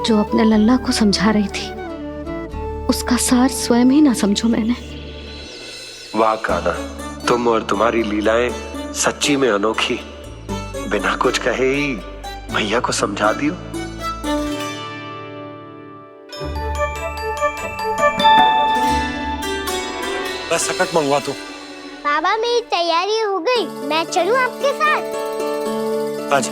जो अपने लल्ला को समझा रही थी उसका सार स्वयं ही ना समझो मैंने। वाह कान्हा, तुम और तुम्हारी लीलाएं सच्ची में अनोखी। बिना कुछ कहे ही भैया को समझा दियो। बस सकट मंगवा दो। बाबा मेरी तैयारी हो गई, मैं चलूं आपके साथ? आज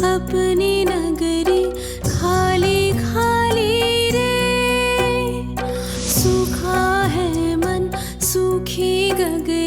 अपनी नगरी खाली खाली रे, सूखा है मन सूखी गगरी।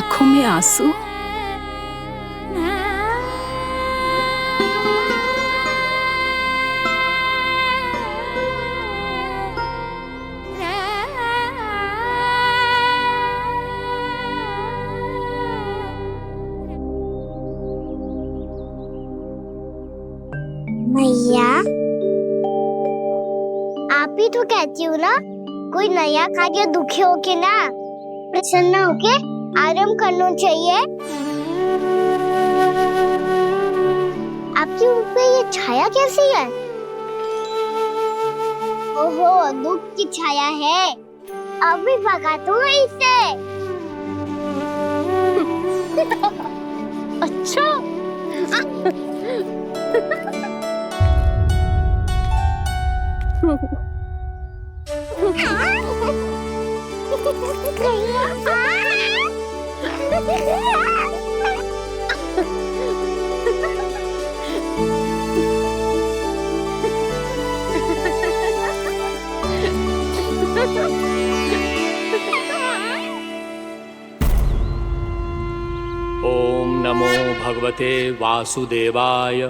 आंखों में आंसू। मैया, आप ही तो कहती हो ना, कोई नया कार्य दुखी होके ना प्रसन्न होके आराम करना चाहिए। आपकी मुख पे ये छाया कैसी है? ओहो, दुख की छाया है। अभी भगा दूं इसे। अच्छा। ओम नमो भगवते वासुदेवाय।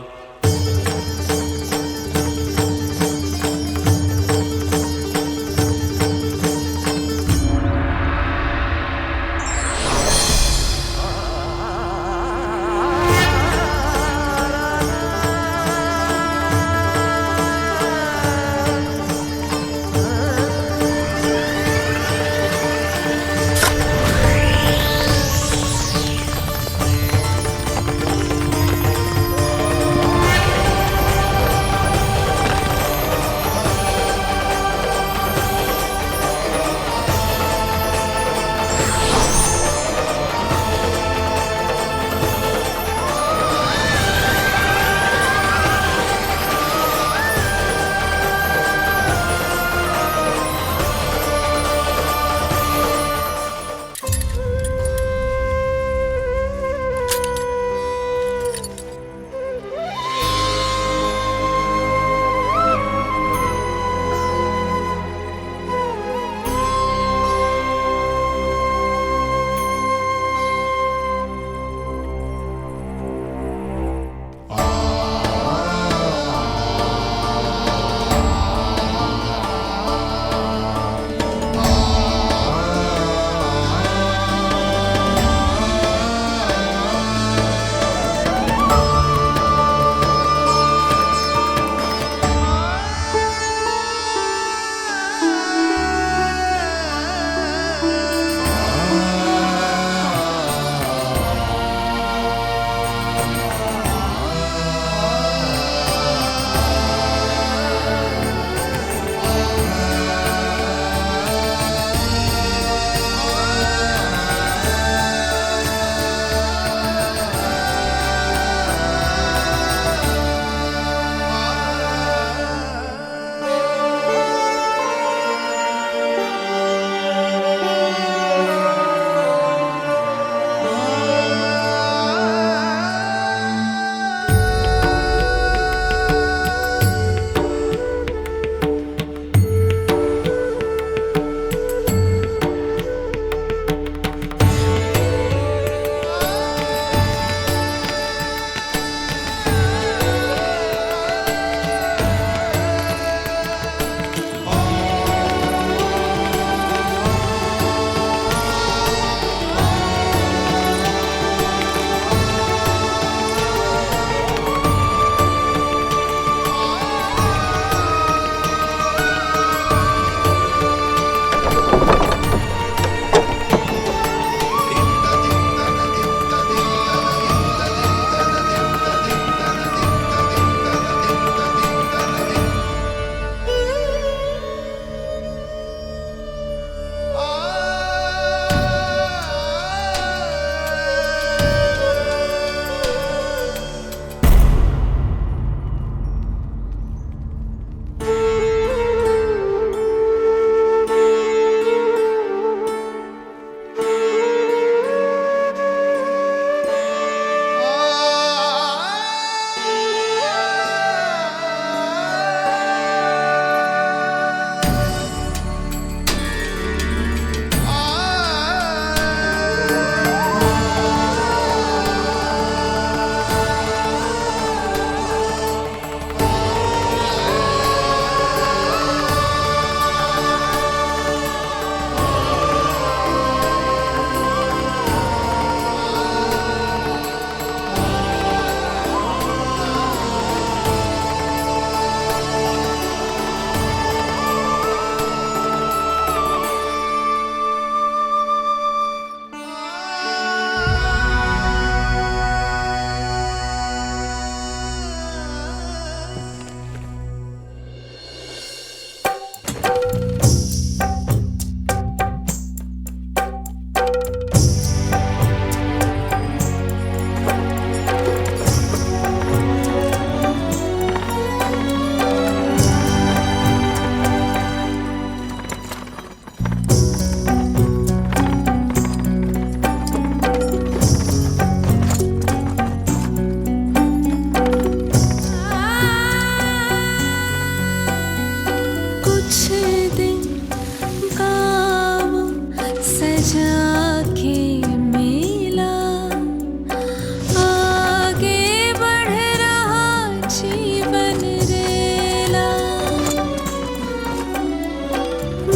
जीवन रेला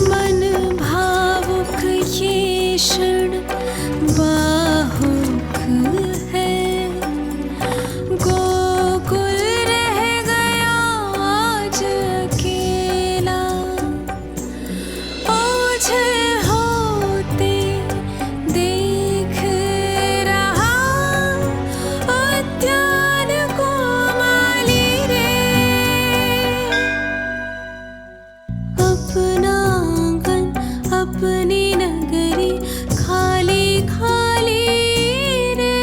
मन भावुक ये क्षण बाहुक है गोकुल रह गया आज अकेला ओझल होते देख रहा उद्यान को माली रे अपना आंगन अपनी नगरी खाली खाली रे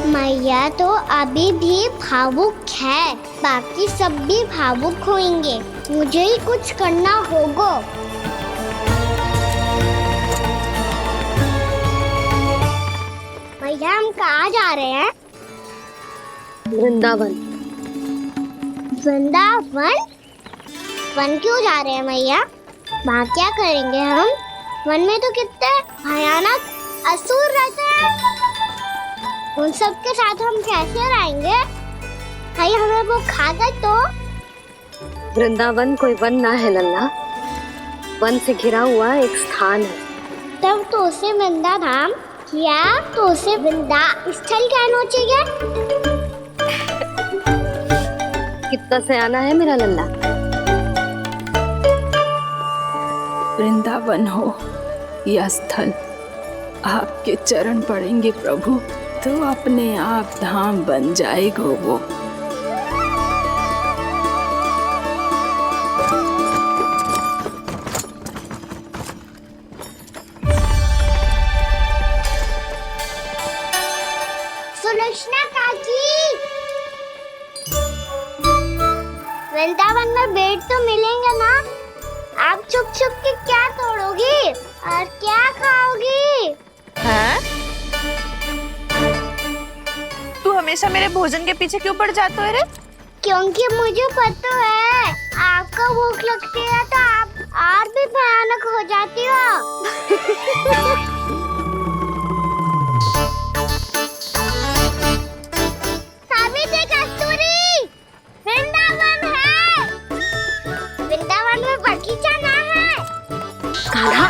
मैया तो अभी भी भावुक है, बाकी सब भी भावुक होंगे। मुझे ही कुछ करना होगा। भैया हम कहाँ जा रहे हैं? वृंदावन। वृंदावन? वन क्यों जा रहे हैं मैया? वहाँ क्या करेंगे हम? वन में तो कितने भयानक असुर रहते हैं। उन सब के साथ हम कैसे रहेंगे? कहीं हमें वो खा गए तो? वृंदावन कोई वन ना है लल्ला, वन से घिरा हुआ एक स्थान है। तब तो उसे वृंदा धाम क्या तो उसे वृंदा स्थल कहना चाहिए। कितना सयाना है मेरा लल्ला। वृंदावन हो या स्थल, आपके चरण पड़ेंगे प्रभु तो अपने आप धाम बन जाएगा वो। सुलक्षणा काकी, वृंदावन में बेट तो मिलेंगे ना? आप छुप छुप के क्या तोड़ोगी और क्या खाओगी? हाँ? तू हमेशा मेरे भोजन के पीछे क्यों पड़ जाता है रे? क्योंकि मुझे पता है आपको भूख लगती है तो आप और भी भयानक हो जाती हो। सावित्री कस्तूरी, वृंदावन है। वृंदावन में बगीचा ना है। कान्हा,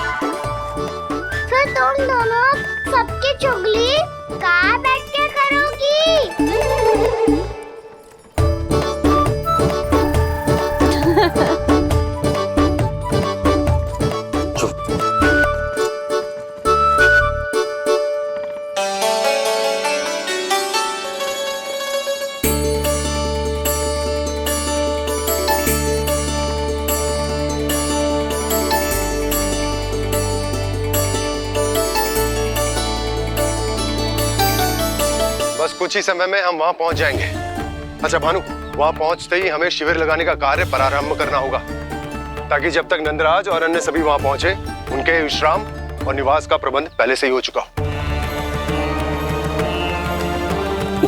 फिर तुम दोनों सबकी चुगली कहाँ बैठ के करोगी? बस कुछ ही समय में हम वहां पहुंच जाएंगे। अच्छा भानु, वहां पहुंचते ही हमें शिविर लगाने का कार्य प्रारंभ करना होगा, ताकि जब तक नंदराज और अन्य सभी वहां पहुंचे उनके विश्राम और निवास का प्रबंध पहले से ही हो चुका हो।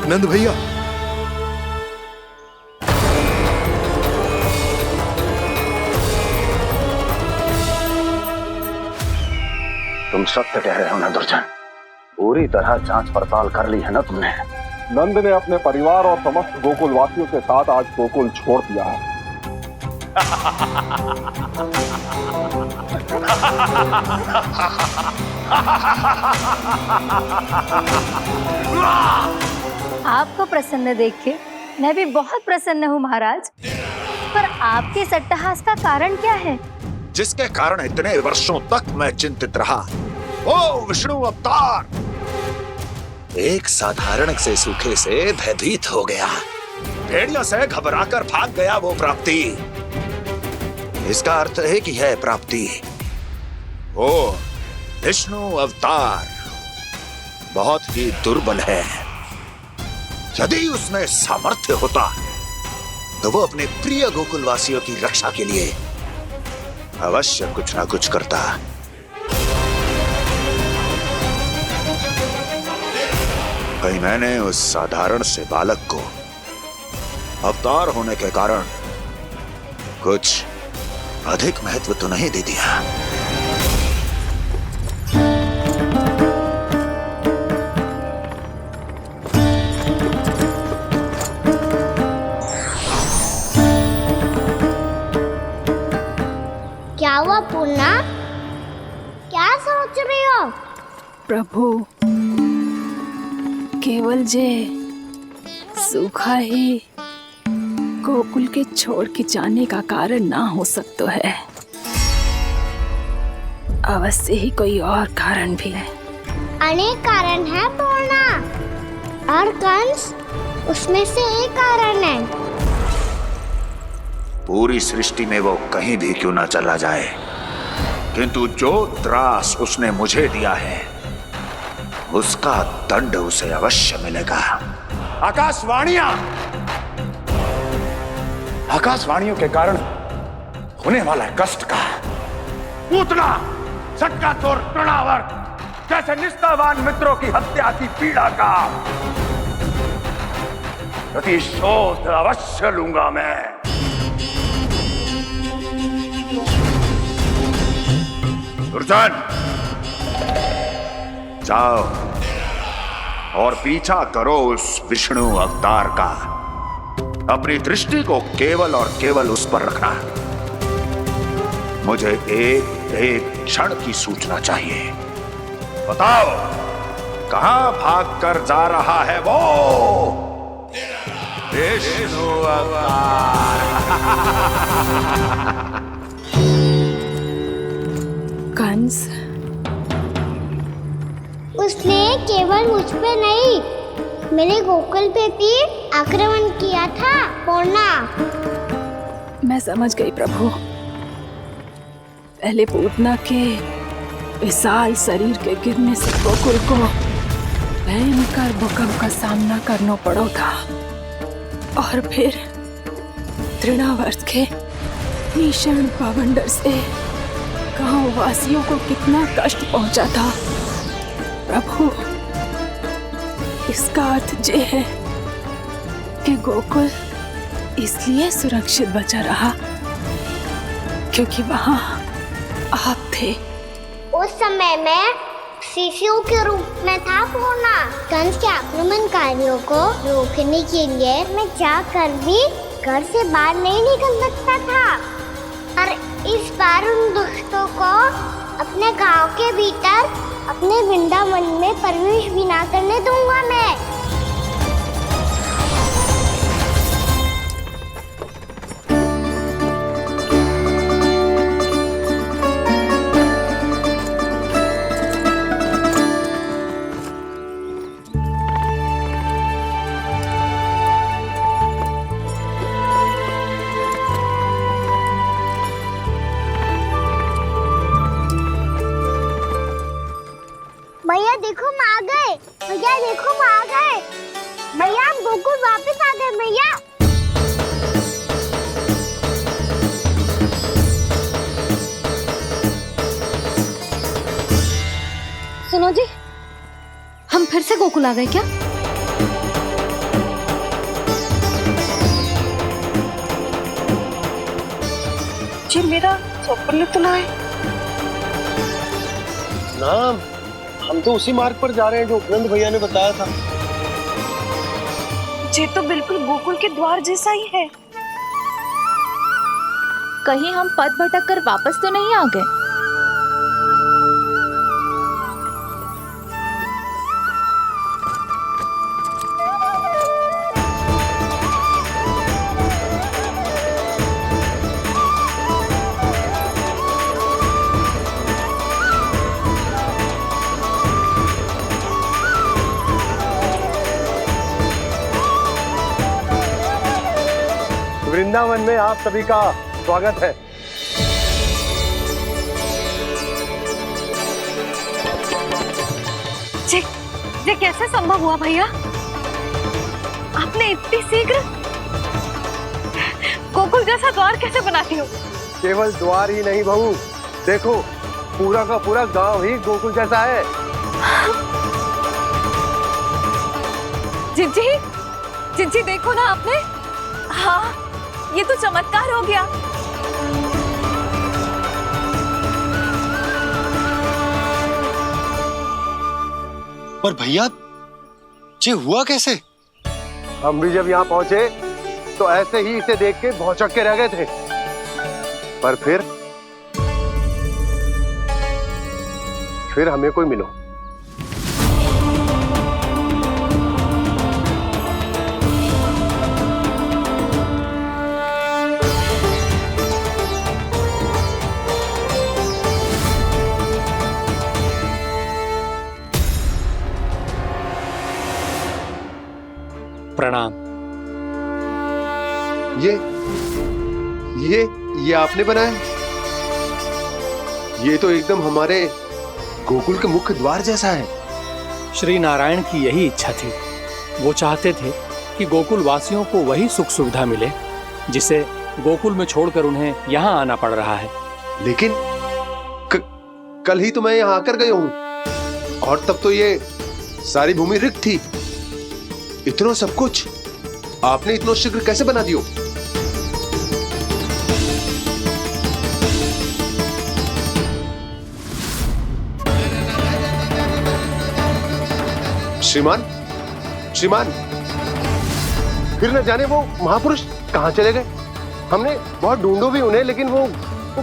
नंद भैया, तुम सत्य कह रहे हो ना दुर्जन, पूरी तरह जांच पड़ताल कर ली है ना तुमने? नंद ने अपने परिवार और समस्त गोकुल वासियों के साथ आज गोकुल छोड़ दिया है। आपको प्रसन्न देख के मैं भी बहुत प्रसन्न हूँ महाराज। पर आपके इस अट्टहास का कारण क्या है? जिसके कारण इतने वर्षों तक मैं चिंतित रहा। ओ विष्णु अवतार! एक साधारण से सूखे से भयभीत हो गया, भेड़ियों से घबराकर भाग गया वो प्राप्ति। इसका अर्थ है कि यह प्राप्ति वो विष्णु अवतार बहुत ही दुर्बल है। यदि उसमें सामर्थ्य होता तो वो अपने प्रिय गोकुलवासियों की रक्षा के लिए अवश्य कुछ ना कुछ करता। कहीं मैंने उस साधारण से बालक को अवतार होने के कारण कुछ अधिक महत्व तो नहीं दे दिया। क्या हुआ पूर्णा? क्या सोच रही हो? प्रभु, केवल जे सूखा ही गोकुल के छोड़ के जाने का कारण ना हो सकता है। अवश्य ही कोई और कारण भी है। अनेक कारण है पूर्णा, और कंस उसमें से एक कारण है। पूरी सृष्टि में वो कहीं भी क्यों ना चला जाए, किंतु जो त्रास उसने मुझे दिया है उसका दंड उसे अवश्य मिलेगा। आकाशवाणियों के कारण होने वाला कष्ट का पूतना सटका चोर तृणावर जैसे निष्ठावान मित्रों की हत्या की पीड़ा का प्रतिशोध अवश्य लूंगा मैं। दुर्जन, जाओ और पीछा करो उस विष्णु अवतार का। अपनी दृष्टि को केवल और केवल उस पर रखना। मुझे एक एक क्षण की सूचना चाहिए। बताओ, कहां भागकर जा रहा है वो विष्णु अवतार? कंस, उसने केवल मुझ पे नहीं, मेरे गोकुल पे भी आक्रमण किया था पूर्णा। मैं समझ गई प्रभु। पहले पूतना के विशाल शरीर के गिरने से गोकुल को भयंकर भूकंप का सामना करना पड़ा था, और फिर तृणावर्त के भीषण पावंडर से गांव वासियों को कितना कष्ट पहुंचा था। प्रभु, इसका अर्थ ये है कि गोकुल इसलिए सुरक्षित बचा रहा क्योंकि वहां आप थे। उस समय मैं शिशु के रूप में था पूर्णा। कंस के आक्रमणकारियों को रोकने के लिए मैं जाकर भी घर से बाहर नहीं निकल सकता था, और इस बार उन दुष्टों को अपने गांव के भीतर अपने वृंदावन में प्रवेश भी ना करने दूंगा मैं। भैया देखो हम आ गए, भैया देखो हम आ गए, भैया हम गोकुल वापस आ गए भैया। सुनो जी, हम फिर से गोकुल आ गए क्या? जी मेरा स्वप्न तो ना है। ना, हम तो उसी मार्ग पर जा रहे हैं जो उपनंद भैया ने बताया था। ये तो बिल्कुल गोकुल के द्वार जैसा ही है। कहीं हम पथ भटक कर वापस तो नहीं आ गए? वृंदावन में आप सभी का स्वागत है। ये कैसे संभव हुआ भैया? आपने इतनी शीघ्र गोकुल जैसा द्वार कैसे बनाती हो? केवल द्वार ही नहीं बहू, देखो पूरा का पूरा गांव ही गोकुल जैसा है। जिज्जी, जिज्जी देखो ना आपने। हाँ, ये तो चमत्कार हो गया। पर भैया ये हुआ कैसे? हम भी जब यहाँ पहुंचे तो ऐसे ही इसे देख के भौचक के रह गए थे, पर फिर हमें कोई मिलो। प्रणाम। ये आपने बनाया? ये तो एकदम हमारे गोकुल के मुख्य द्वार जैसा है। श्री नारायण की यही इच्छा थी। वो चाहते थे कि गोकुल वासियों को वही सुख सुविधा मिले जिसे गोकुल में छोड़कर उन्हें यहाँ आना पड़ रहा है। लेकिन कल ही तो मैं यहाँ आकर गया हूँ और तब तो ये सारी भूमि रिक्त थी। इतना सब कुछ आपने इतना शीघ्र कैसे बना दियो? श्रीमान, फिर न जाने वो महापुरुष कहां चले गए। हमने बहुत ढूंढो भी उन्हें, लेकिन वो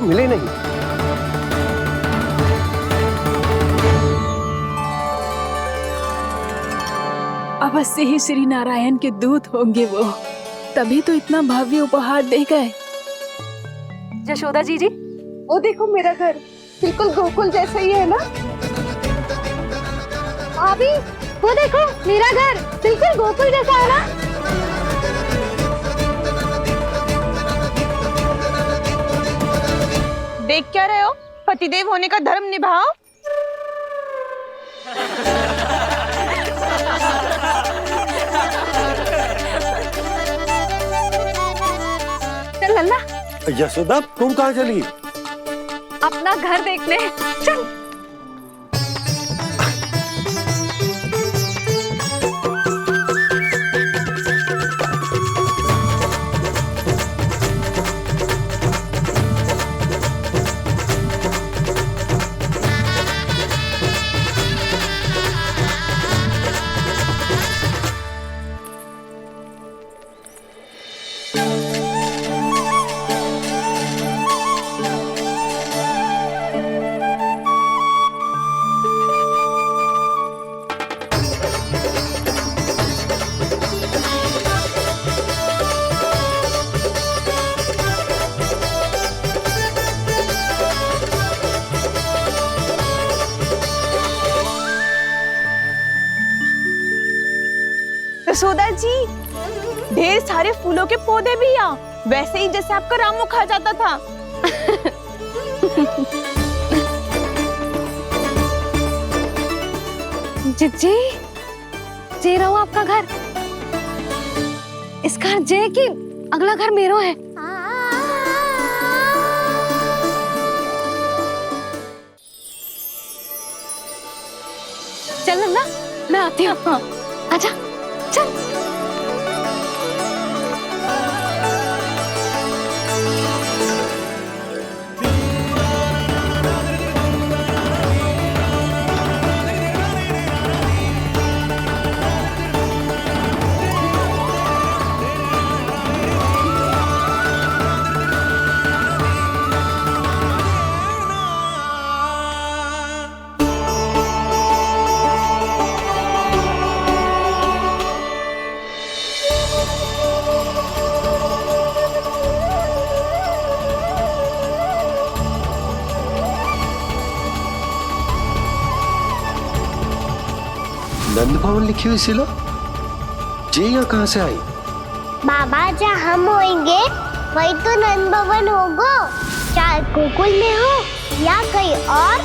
मिले नहीं। अवश्य ही श्री नारायण के दूत होंगे वो, तभी तो इतना भव्य उपहार दे गए। यशोदा जी, वो देखो मेरा घर बिल्कुल गोकुल जैसा ही है ना। भाभी वो देखो मेरा घर बिल्कुल गोकुल जैसा है ना। देख क्या रहे हो? पतिदेव होने का धर्म निभाओ। चल लल्ला, यशोदा तुम कहाँ चली? अपना घर देखने चल। यशोदा जी, ढेर सारे फूलों के पौधे भी यहाँ, वैसे ही जैसे आपका रामू खा जाता था। जिज्जी, जे रहो आपका घर। इस घर जे की अगला घर मेरो है। चल नन्ना, मैं आती हूँ। आजा, चल। नंद भवन लिखी हुई सिलो, ये यहाँ कहाँ से आई? बाबा जहाँ हम होंगे वही तो नंद भवन होगा, चाहे गोकुल में हो या कहीं और।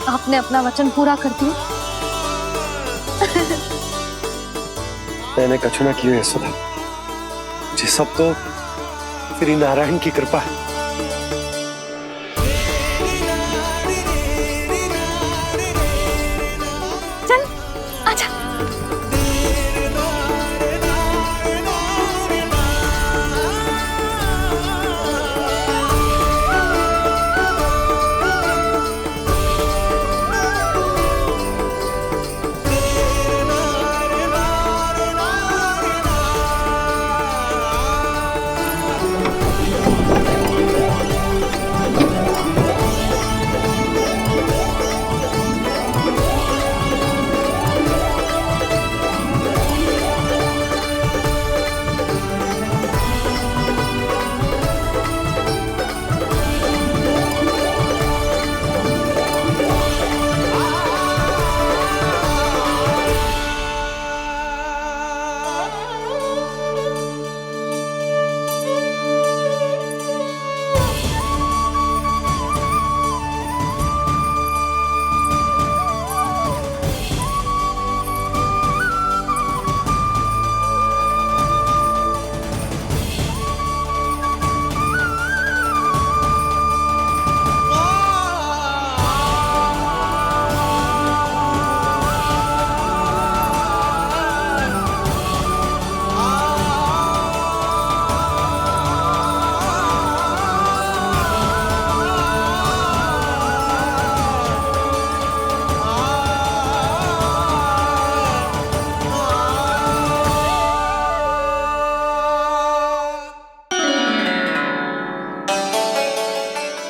आपने अपना वचन पूरा कर दिया। मैंने कछु ना किया यशोदा, ये सब तो श्री नारायण की कृपा है। चल आजा।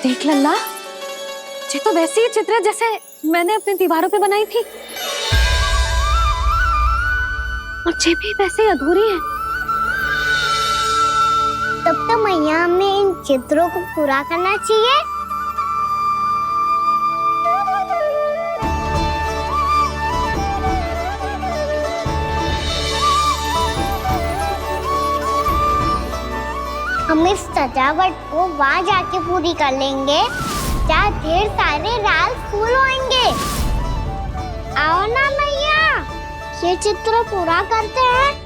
देख लल्ला, ये तो वैसी ही चित्र है जैसे मैंने अपनी दीवारों पे बनाई थी, और ये भी वैसे ही अधूरी है। तब तो मैया हमें इन चित्रों को पूरा करना चाहिए। हम इस सजावट को वहाँ जाके पूरी कर लेंगे जहाँ ढेर सारे लाल फूल होंगे। आओ ना मैया, ये चित्र पूरा करते हैं।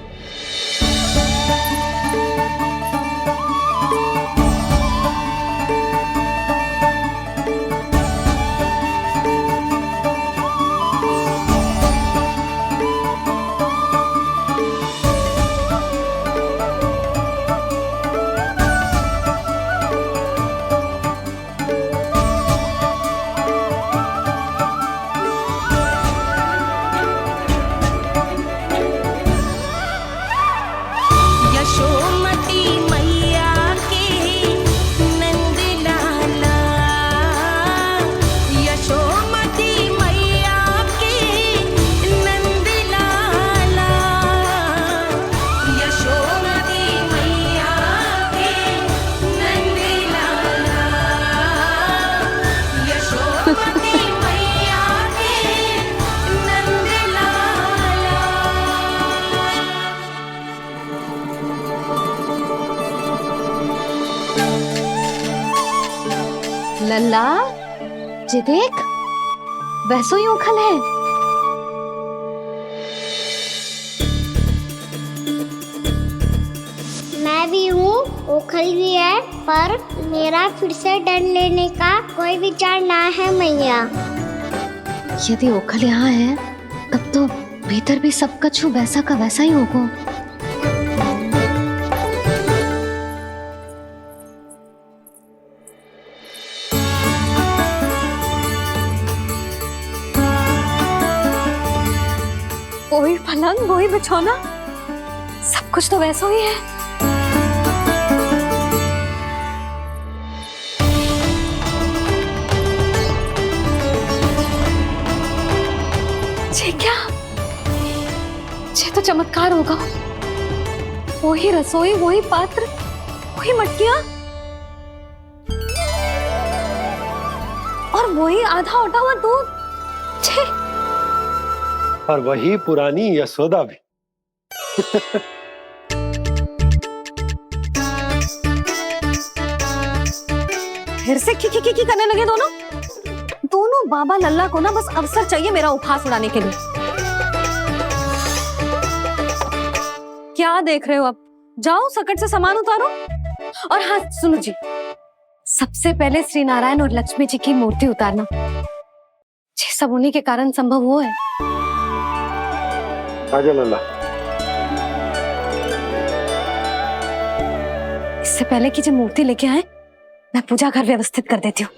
लल्ला, ये देख, वैसो ही उखल है। मैं भी हूँ, उखल भी है, पर मेरा फिर से डर लेने का कोई विचार ना है मैया। यदि ओखल यहाँ है, तब तो भीतर भी सब कछु वैसा का वैसा ही होगा। वही पलंग, वही बिछौना, सब कुछ तो वैसा ही है। ये क्या? ये तो चमत्कार होगा। वही रसोई, वही पात्र, वही मटकियां, और वही आधा उटा हुआ दूध। छे, और वही पुरानी यशोदा भी। फिर से की करने लगे दोनों। दोनों बाबा लल्ला को ना बस अवसर चाहिए मेरा उपहास उड़ाने के लिए। क्या देख रहे हो? अब जाओ सकट से सामान उतारो। और हाँ सुनो जी, सबसे पहले श्री नारायण और लक्ष्मी जी की मूर्ति उतारना। ये सब उन्हीं के कारण संभव हुआ है। आजा लल्ला। इससे पहले कि जो मूर्ति लेके आए, मैं पूजा घर व्यवस्थित कर देती हूँ।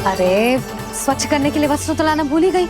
अरे स्वच्छ करने के लिए वस्त्र तो लाना भूल ही गई।